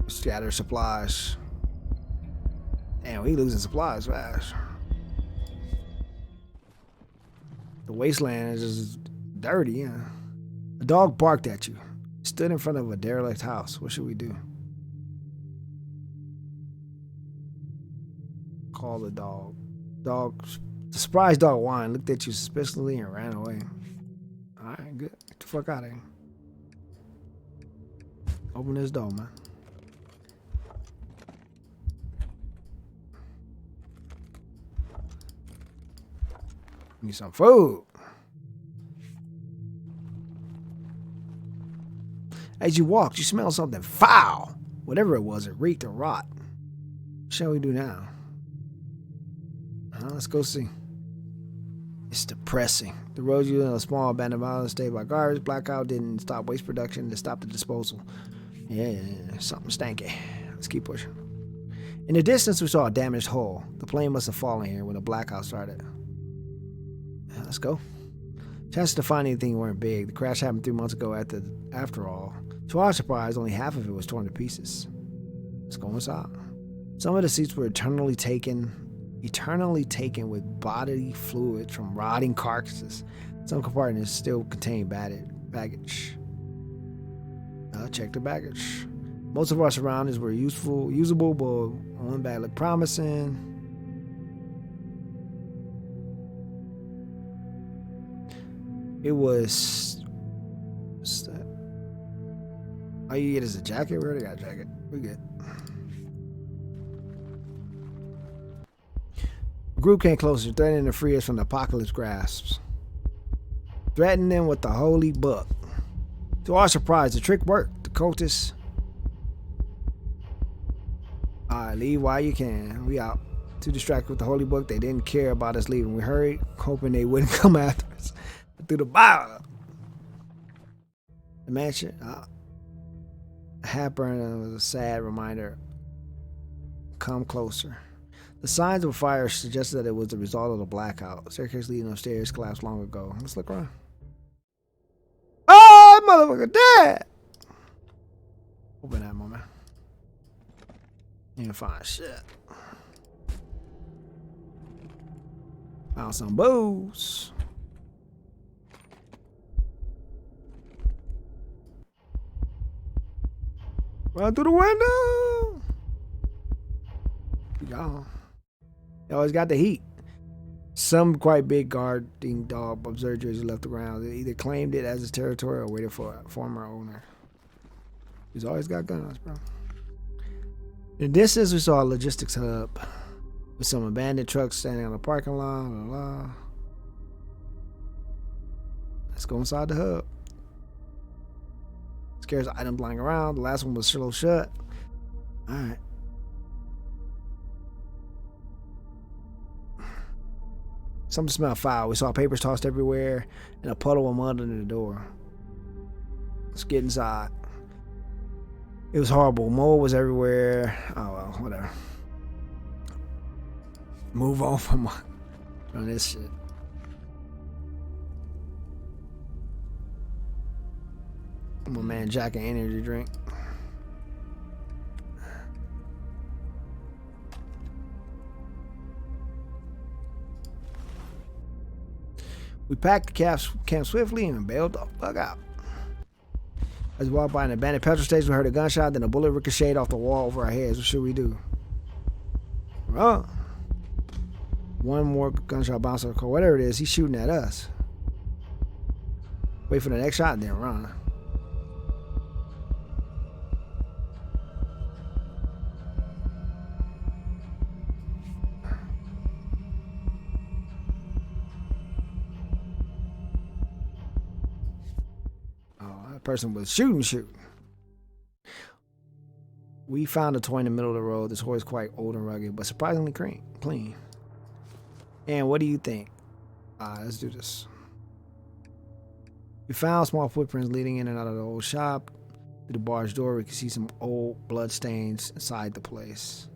Scatter supplies. Damn, we losing supplies fast. The wasteland is just dirty, yeah. A dog barked at you. Stood in front of a derelict house. What should we do? Call the dog. The surprised dog whined, looked at you suspiciously, and ran away. Alright, good. Get the fuck out of here. Open this door, man. Need some food. As you walked, you smelled something foul. Whatever it was, it reeked of rot. What shall we do now? Let's go see. It's depressing. The roads used in a small abandoned island stayed by garbage. Blackout didn't stop waste production, it stopped the disposal. Yeah, something stanky. Let's keep pushing. In the distance, we saw a damaged hull. The plane must have fallen here when the blackout started. Let's go. Chances to find anything weren't big. The crash happened 3 months ago after all. To our surprise, only half of it was torn to pieces. Let's go inside. Some of the seats were eternally taken with bodily fluid from rotting carcasses. Some compartments still contain baggage. Check the baggage. Most of our surroundings were usable, but one bag looked promising. It was... What's that? All you get is a jacket? We already got a jacket. We good. The group came closer, threatening to free us from the apocalypse grasps. Threatening them with the holy book. To our surprise, the trick worked. The cultists... Alright, leave while you can. We out. Too distracted with the holy book, they didn't care about us leaving. We hurried, hoping they wouldn't come after us. Through the Bible. The mansion. A hat burner was a sad reminder. Come closer. The signs of a fire suggested that it was the result of the blackout. Staircase leading upstairs collapsed long ago. Let's look around. Oh, motherfucker dead! Open that moment. You ain't find shit. Found some booze. Run through the window. Y'all. They always got the heat. Some quite big guarding dog observed you as you left the ground. They either claimed it as his territory or waited for a former owner. He's always got guns, bro. In the distance, we saw a logistics hub with some abandoned trucks standing on the parking lot. Blah, blah. Let's go inside the hub. Scares items lying around. The last one was still shut. Alright. Something smelled foul. We saw papers tossed everywhere and a puddle of mud under the door. Let's get inside. It was horrible. Mold was everywhere. Oh well, whatever. Move on from this shit. My man Jack an energy drink. We packed the camp swiftly and bailed the fuck out. As we walked by an abandoned petrol station, we heard a gunshot, then a bullet ricocheted off the wall over our heads. What should we do? Run. One more gunshot bounced off the car. Whatever it is, he's shooting at us. Wait for the next shot, then run. Person was shooting. We found a toy in the middle of the road. This toy is quite old and rugged, but surprisingly clean. And what do you think? Let's do this. We found small footprints leading in and out of the old shop. Through the barge door, we could see some old blood stains inside the place.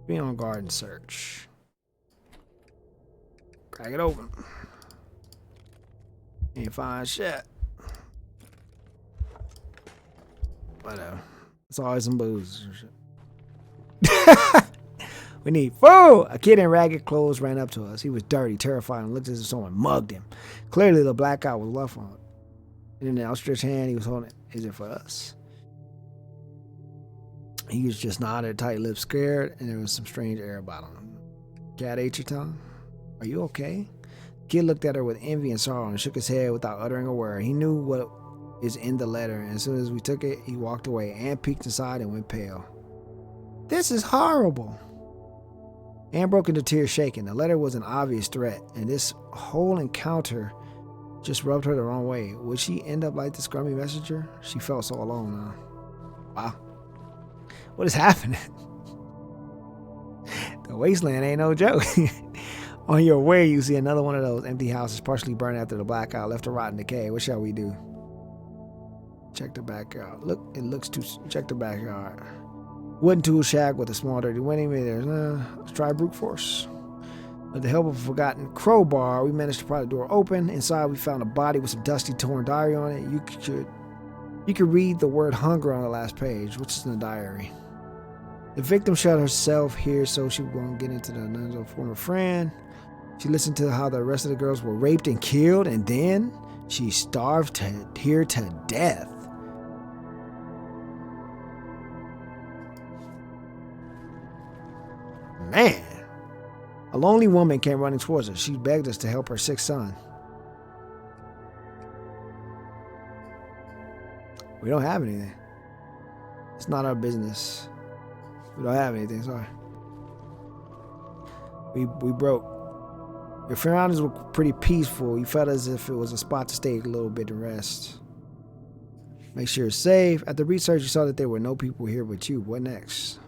Be on guard and search. Crack it open. Ain't find shit. Whatever. It's always some booze or shit. We need food! A kid in ragged clothes ran up to us. He was dirty, terrified, and looked as if someone mugged him. Clearly, the blackout was left on him. And in the outstretched hand, he was holding it. Is it for us? He was just nodded, tight lips, scared, and there was some strange air about him. Cat ate your tongue? Are you okay? Kid looked at her with envy and sorrow and shook his head without uttering a word. He knew what is in the letter, and as soon as we took it, he walked away. Anne peeked inside and went pale. This is horrible. Anne broke into tears, shaking. The letter was an obvious threat, and this whole encounter just rubbed her the wrong way. Would she end up like the scrummy messenger? She felt so alone now. Wow. What is happening? The wasteland ain't no joke. On your way, you see another one of those empty houses partially burned after the blackout, left to rot and decay. What shall we do? Check the backyard. Check the backyard. Wooden tool shack with a small dirty window. Let's try brute force. With the help of a forgotten crowbar, we managed to pry the door open. Inside, we found a body with some dusty, torn diary on it. You could read the word hunger on the last page, which is in the diary. The victim shut herself here so she won't get into the nuns of a former friend. She listened to how the rest of the girls were raped and killed, and then she starved here to death. Man. A lonely woman came running towards us. She begged us to help her sick son. We don't have anything. It's not our business. We don't have anything, sorry. We broke. Your surroundings were pretty peaceful. You felt as if it was a spot to stay a little bit and rest. Make sure it's safe. At the research, you saw that there were no people here but you. What next?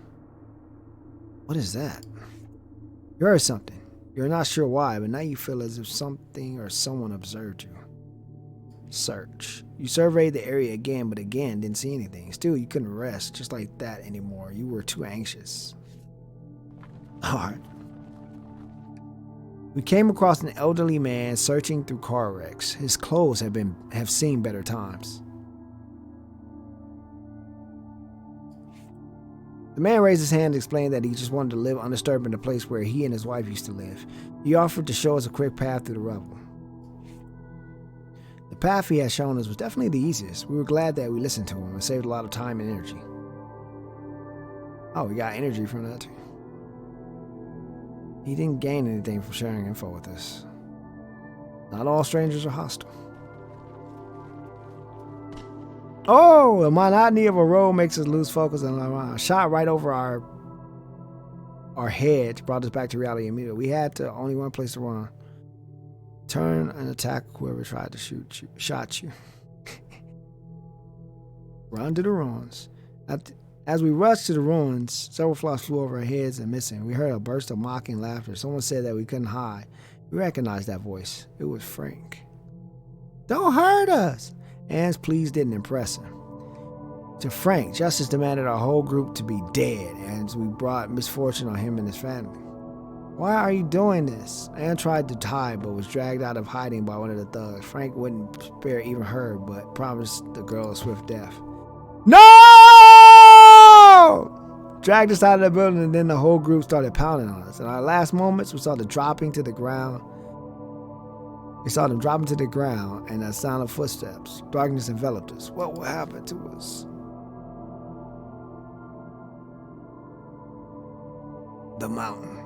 What is that? You heard something. You're not sure why, but now you feel as if something or someone observed you. Search. You surveyed the area again, but again didn't see anything. Still, you couldn't rest just like that anymore. You were too anxious. Alright. We came across an elderly man searching through car wrecks. His clothes have seen better times. The man raised his hand and explained that he just wanted to live undisturbed in the place where he and his wife used to live. He offered to show us a quick path through the rubble. The path he had shown us was definitely the easiest. We were glad that we listened to him and saved a lot of time and energy. Oh, we got energy from that too. He didn't gain anything from sharing info with us. Not all strangers are hostile. Oh, the monotony of a road makes us lose focus on our mind. Shot right over our heads brought us back to reality immediately. We had only one place to run. Turn and attack whoever tried to shot you. Run to the ruins. As we rushed to the ruins, several flies flew over our heads and missing. We heard a burst of mocking laughter. Someone said that we couldn't hide. We recognized that voice. It was Frank. Don't hurt us! Anne's pleas didn't impress him. To Frank, justice demanded our whole group to be dead, and we brought misfortune on him and his family. Why are you doing this? Anne tried to hide, but was dragged out of hiding by one of the thugs. Frank wouldn't spare even her, but promised the girl a swift death. No! Dragged us out of the building, and then the whole group started pounding on us. In our last moments, we saw them dropping to the ground. We saw them dropping to the ground, and a sound of footsteps. Darkness enveloped us. What will happen to us? The mountain.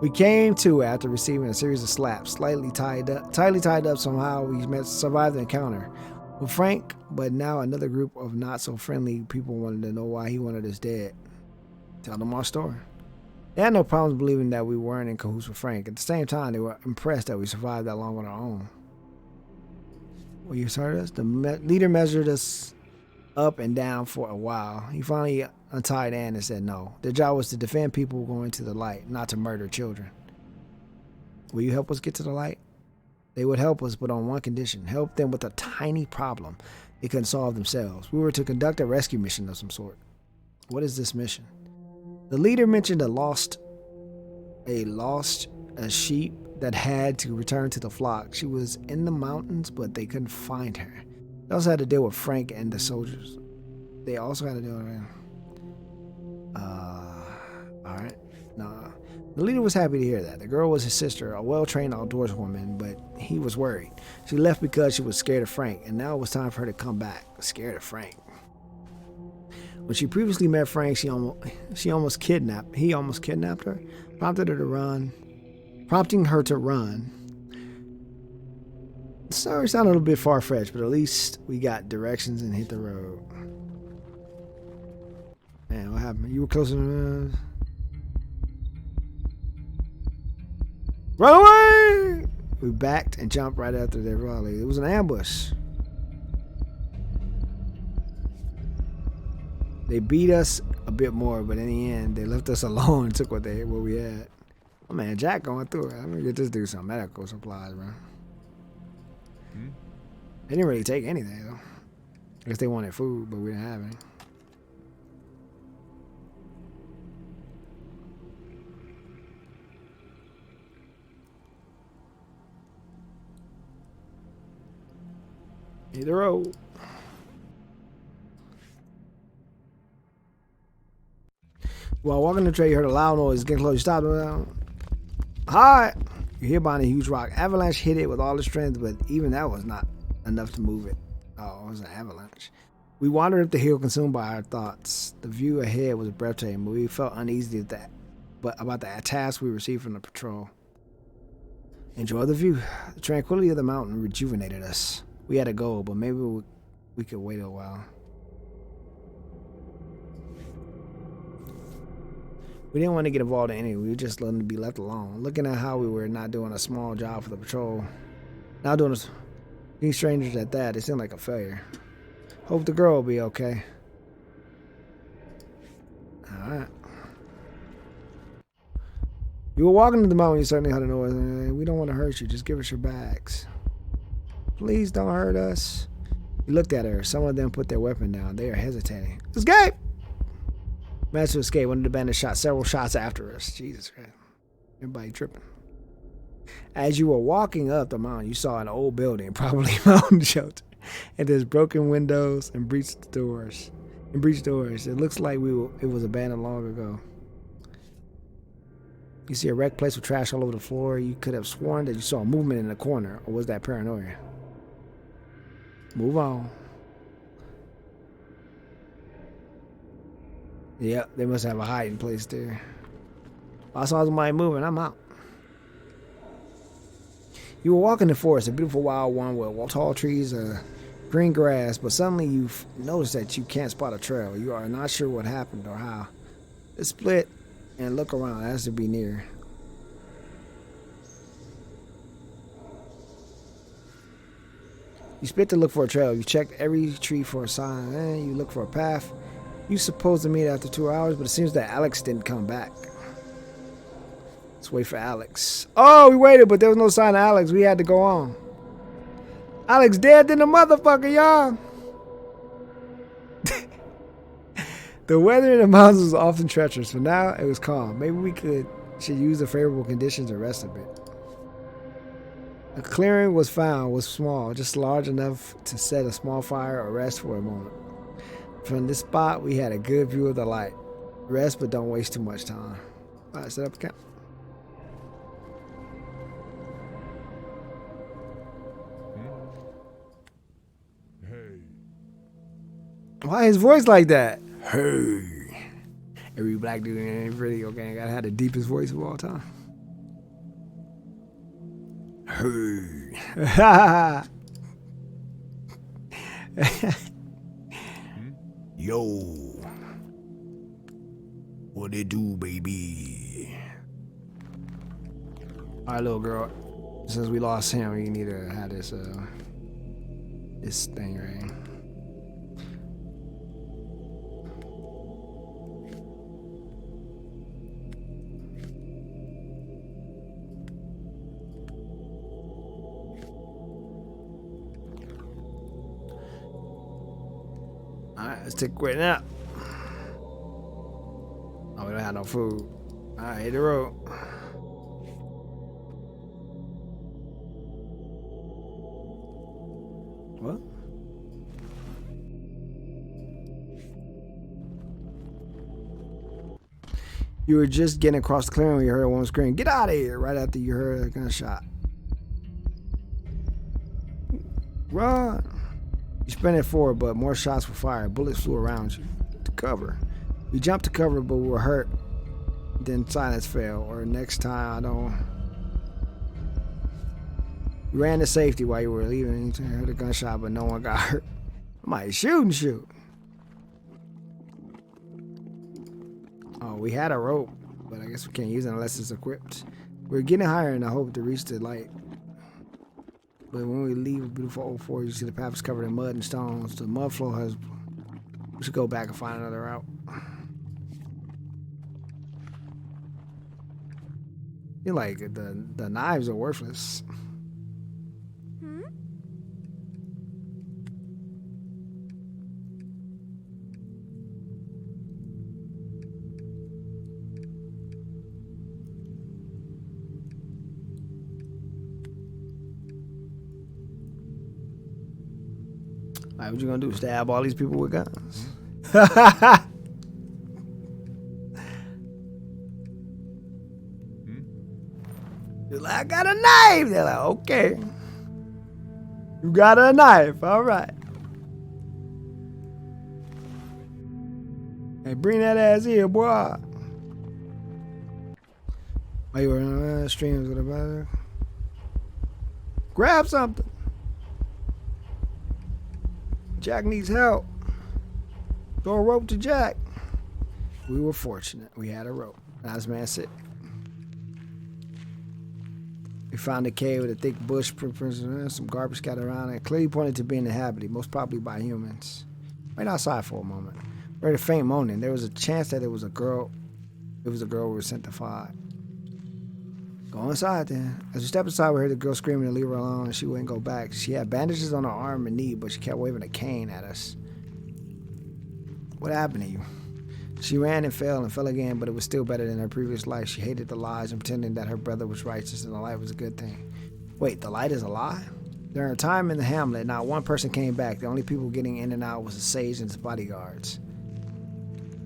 We came to after receiving a series of slaps, tightly tied up somehow. We survived the encounter with Frank, but now another group of not so friendly people wanted to know why he wanted us dead. Tell them our story. They had no problems believing that we weren't in cahoots with Frank. At the same time, they were impressed that we survived that long on our own. Well, you heard us? The leader measured us up and down for a while. He finally untied Anne and said no. Their job was to defend people going to the light, not to murder children. Will you help us get to the light? They would help us, but on one condition. Help them with a tiny problem they couldn't solve themselves. We were to conduct a rescue mission of some sort. What is this mission? The leader mentioned a sheep that had to return to the flock. She was in the mountains, but they couldn't find her. They also had to deal with Frank and the soldiers. They also had to deal with him. Alright. No. The leader was happy to hear that. The girl was his sister, a well-trained outdoorswoman, but he was worried. She left because she was scared of Frank, and now it was time for her to come back. Scared of Frank. When she previously met Frank, he almost kidnapped her, prompting her to run. The story sounded a little bit far-fetched, but at least we got directions and hit the road. Man, what happened? You were closer to us. Run away! We backed and jumped right after their volley. It was an ambush. They beat us a bit more, but in the end, they left us alone and took what we had. Oh man, Jack going through it. I'm gonna get this dude some medical supplies, bro. They didn't really take anything though. I guess they wanted food, but we didn't have any. Hit the road. While walking the trail, you heard a loud noise. Getting close. You stopped. Hi! You're hit by a huge rock. Avalanche hit it with all its strength, but even that was not enough to move it. Oh, it was an avalanche. We wandered up the hill, consumed by our thoughts. The view ahead was breathtaking, but we felt uneasy about the task we received from the patrol. Enjoy the view. The tranquility of the mountain rejuvenated us. We had a goal, but maybe we could wait a while. We didn't want to get involved in anything. We were just letting to be left alone. Looking at how we were not doing a small job for the patrol. Now doing these strangers at that, it seemed like a failure. Hope the girl will be okay. Alright. You were walking to the mountain, you certainly heard a noise. We don't want to hurt you. Just give us your bags. Please don't hurt us. We looked at her. Some of them put their weapon down. They are hesitating. Escape! Managed to escape. One of the bandits shot several shots after us. Jesus Christ. Everybody tripping. As you were walking up the mountain, you saw an old building, probably a mountain shelter. And there's broken windows and breached doors. It looks like it was abandoned long ago. You see a wrecked place with trash all over the floor. You could have sworn that you saw a movement in the corner. Or was that paranoia? Move on. Yep, they must have a hiding place there. I saw somebody moving. I'm out. You were walking the forest, a beautiful wild one with tall trees, green grass, but suddenly you notice that you can't spot a trail. You are not sure what happened or how. It split and look around as to be near. You split to look for a trail. You checked every tree for a sign. You look for a path. You supposed to meet after 2 hours, but it seems that Alex didn't come back. Let's wait for Alex. Oh, we waited, but there was no sign of Alex. We had to go on. Alex dead than a motherfucker, y'all. The weather in the mountains was often treacherous, but now it was calm. Maybe we should use the favorable conditions to rest a bit. A clearing was found, was small, just large enough to set a small fire or rest for a moment. From this spot, we had a good view of the light. Rest, but don't waste too much time. All right, set up camp.
Hey.
Why his voice like that? Hey. Every black dude in any video game gotta have the deepest voice of all time. Hey. Yo. What it do, baby? Alright, little girl. Since we lost him, we need to have this this thing right. Alright, let's take a quick nap. Oh, we don't have no food. Alright, hit the road. What? You were just getting across the clearing when you heard a woman scream, "Get out of here!" right after you heard a gunshot. Run! You sprinted forward, but more shots were fired. Bullets flew around you. To cover. You jumped to cover, but we were hurt. Then silence fell. Or next time, I don't... You ran to safety while you were leaving. You heard a gunshot, but no one got hurt. I might shoot and shoot. Oh, we had a rope, but I guess we can't use it unless it's equipped. We're getting higher in the hope to reach the light. But when we leave a beautiful old forest, you see the path is covered in mud and stones. The mud flow has... We should go back and find another route. I feel like the knives are worthless. Alright, what you gonna do? Stab all these people with guns? You're like, I got a knife. They're like, okay. You got a knife. All right. Hey, bring that ass here, boy. Why you running around the streams with a brother? Grab something. Jack needs help. Throw a rope to Jack. We were fortunate. We had a rope. Now this man sick. We found a cave with a thick bush, some garbage scattered around it, clearly pointed to being inhabited, most probably by humans. Wait outside for a moment. We heard a faint moaning. There was a chance that it was a girl. It was a girl we were sent to find. Go inside then. As we stepped inside, we heard the girl screaming to leave her alone, and she wouldn't go back. She had bandages on her arm and knee, but she kept waving a cane at us. What happened to you? She ran and fell again, but it was still better than her previous life. She hated the lies and pretending that her brother was righteous and the light was a good thing. Wait, the light is a lie? During her time in the hamlet, not one person came back. The only people getting in and out was the sage and his bodyguards.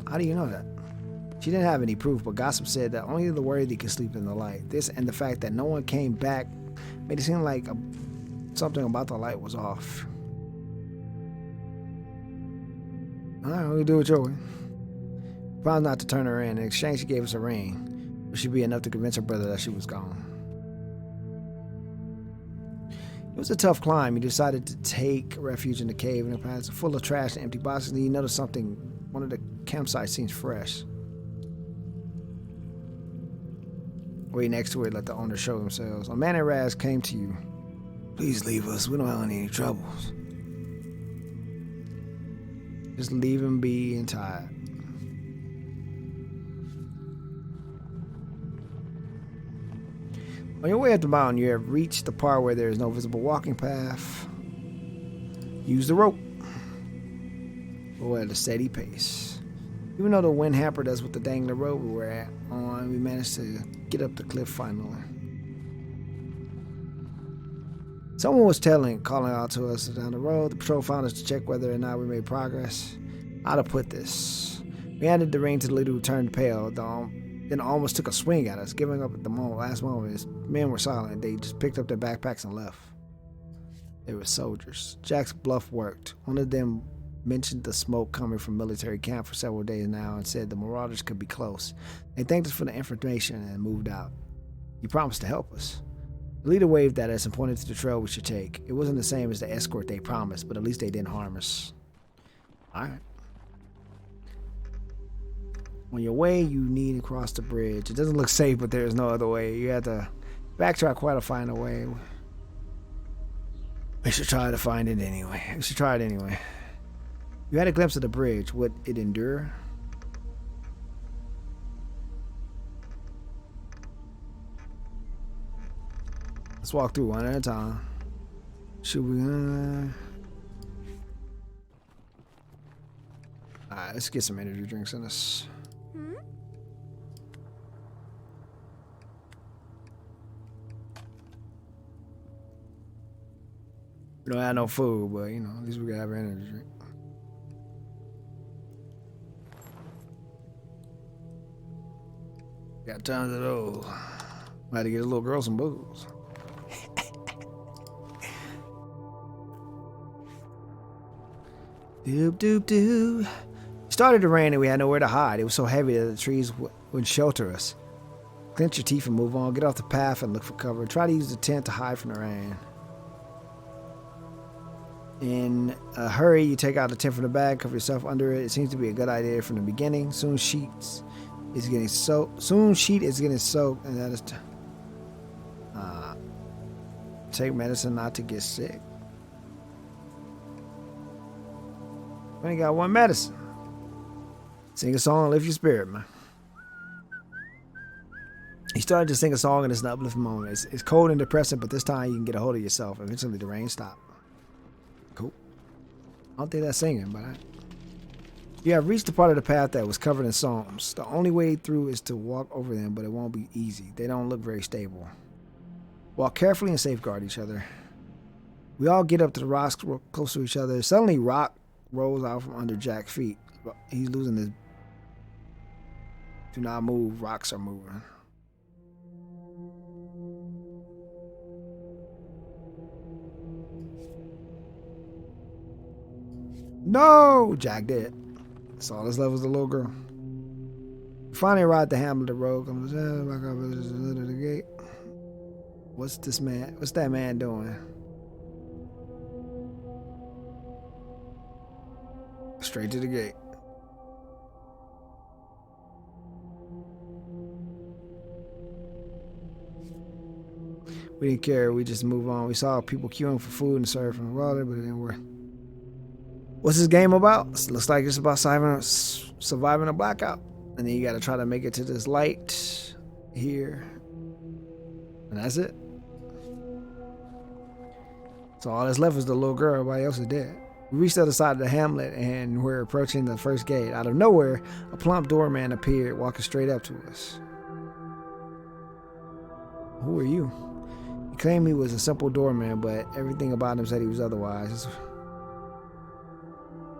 How do you know that? She didn't have any proof, but gossip said that only the worthy could sleep in the light. This and the fact that no one came back made it seem like something about the light was off. Alright, we'll do it your way. Promised not to turn her in. In exchange, she gave us a ring, which should be enough to convince her brother that she was gone. It was a tough climb. He decided to take refuge in the cave, and the paths full of trash and empty boxes. And he noticed something. One of the campsites seems fresh. Wait next to it, let the owner show themselves. A man in rags came to you. Please leave us. We don't have any troubles. Just leave him be and tired. On your way up the mountain, you have reached the part where there is no visible walking path. Use the rope. Go at a steady pace. Even though the wind hampered us with the dangling road we were on, we managed to get up the cliff finally. Someone was calling out to us down the road. The patrol found us to check whether or not we made progress. How to put this? We handed the ring to the leader who turned pale, then almost took a swing at us, giving up at the last moment. His men were silent. They just picked up their backpacks and left. They were soldiers. Jack's bluff worked. One of them mentioned the smoke coming from military camp for several days now and said the marauders could be close. They thanked us for the information and moved out. He promised to help us. The leader waved at us and pointed to the trail we should take. It wasn't the same as the escort they promised, but at least they didn't harm us. Alright. On your way, you need to cross the bridge. It doesn't look safe, but there is no other way. You have to backtrack quite to find a way. We should try to find it anyway. We should try it anyway. You had a glimpse of the bridge. Would it endure? Let's walk through one at a time. Should we? Alright, let's get some energy drinks in us. We don't have no food, but you know, at least we can have an energy drink. Got tons of those. I had to get a little girl some booze. Doop doop doop. It started to rain and we had nowhere to hide. It was so heavy that the trees wouldn't shelter us. Clench your teeth and move on. Get off the path and look for cover. Try to use the tent to hide from the rain. In a hurry, you take out the tent from the bag, cover yourself under it. It seems to be a good idea from the beginning. Soon sheet is getting soaked, and that is take medicine not to get sick. We only got one medicine. Sing a song and lift your spirit, man. He started to sing a song and it's an uplifting moment. It's cold and depressing, but this time you can get a hold of yourself. Eventually the rain stopped. Cool. I don't think that's singing, but you have reached the part of the path that was covered in psalms. The only way through is to walk over them, but it won't be easy. They don't look very stable. Walk carefully and safeguard each other. We all get up to the rocks close to each other. Suddenly, rock rolls out from under Jack's feet. He's losing his... Do not move. Rocks are moving. No! Jack did. That's all that's left was the little girl. We finally arrived at the hamlet of the road. Comes to the gate. What's that man doing? Straight to the gate. We didn't care. We just moved on. We saw people queuing for food and serving water, but it didn't work. What's this game about? It looks like it's about surviving a blackout. And then you got to try to make it to this light here. And that's it. So all that's left is the little girl. Everybody else is dead. We reached the other side of the hamlet and we're approaching the first gate. Out of nowhere, a plump doorman appeared, walking straight up to us. Who are you? He claimed he was a simple doorman, but everything about him said he was otherwise.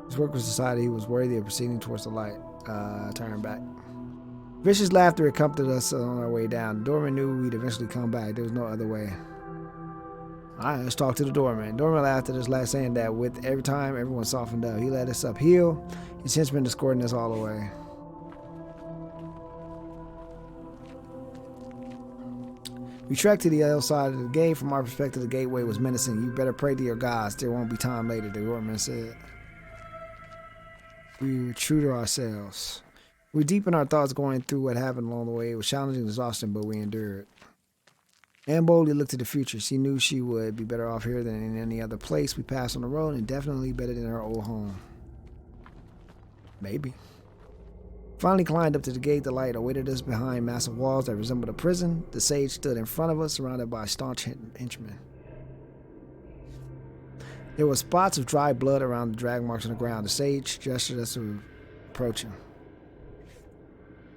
His work was decided he was worthy of proceeding towards the light. Turn back. Vicious laughter accompanied us on our way down. The doorman knew we'd eventually come back. There was no other way. Alright, let's talk to the doorman. Doorman laughed at us last, saying that with every time everyone softened up. He led us uphill. His henchmen escorting us all the way. We trekked to the other side of the gate. From our perspective, the gateway was menacing. You better pray to your gods. There won't be time later, the doorman said. We were true to ourselves. We were deep in our thoughts going through what happened along the way. It was challenging and exhausting, but we endured. Anne boldly looked to the future. She knew she would be better off here than in any other place we passed on the road, and definitely better than her old home. Maybe. Finally climbed up to the gate. The light awaited us behind massive walls that resembled a prison. The sage stood in front of us, surrounded by staunch henchmen. There were spots of dry blood around the drag marks on the ground. The sage gestured us to approach him.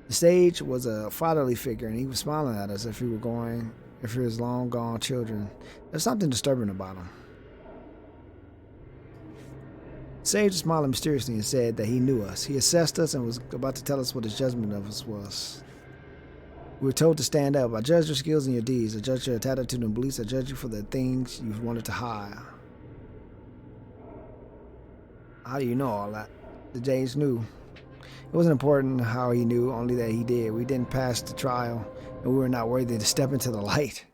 The sage was a fatherly figure, and he was smiling at us if he was long gone children. There's something disturbing about him. The sage was smiling mysteriously and said that he knew us. He assessed us and was about to tell us what his judgment of us was. We were told to stand up. I judge your skills and your deeds. I judge your attitude and beliefs. I judge you for the things you wanted to hide. How do you know all that? The James knew. It wasn't important how he knew, only that he did. We didn't pass the trial, and we were not worthy to step into the light.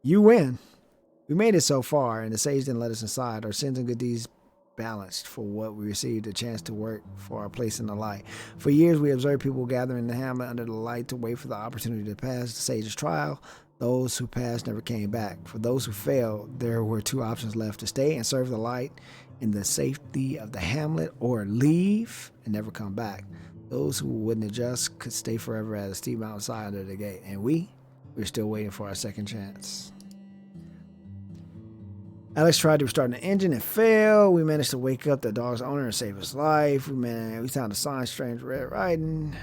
You win. We made it so far, and the sage didn't let us inside. Our sins and good deeds balanced for what we received, a chance to work for our place in the light. For years, we observed people gathering in the hamlet under the light to wait for the opportunity to pass the sage's trial. Those who passed never came back. For those who failed, there were two options left: to stay and serve the light in the safety of the hamlet, or leave and never come back. Those who wouldn't adjust could stay forever at a steep mountainside under the gate. And we're still waiting for our second chance. Alex tried to restart the engine and failed. We managed to wake up the dog's owner and save his life. We found a sign, strange red writing.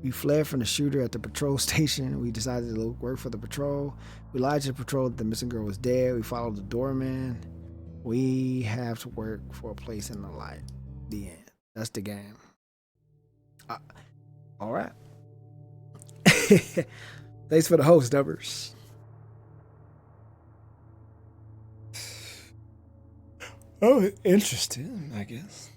We fled from the shooter at the patrol station. We decided to work for the patrol. We lied to the patrol that the missing girl was dead. We followed the doorman. We have to work for a place in the light. The end. That's the game. All right. Thanks for the host, Dubbers. Oh, interesting, I guess.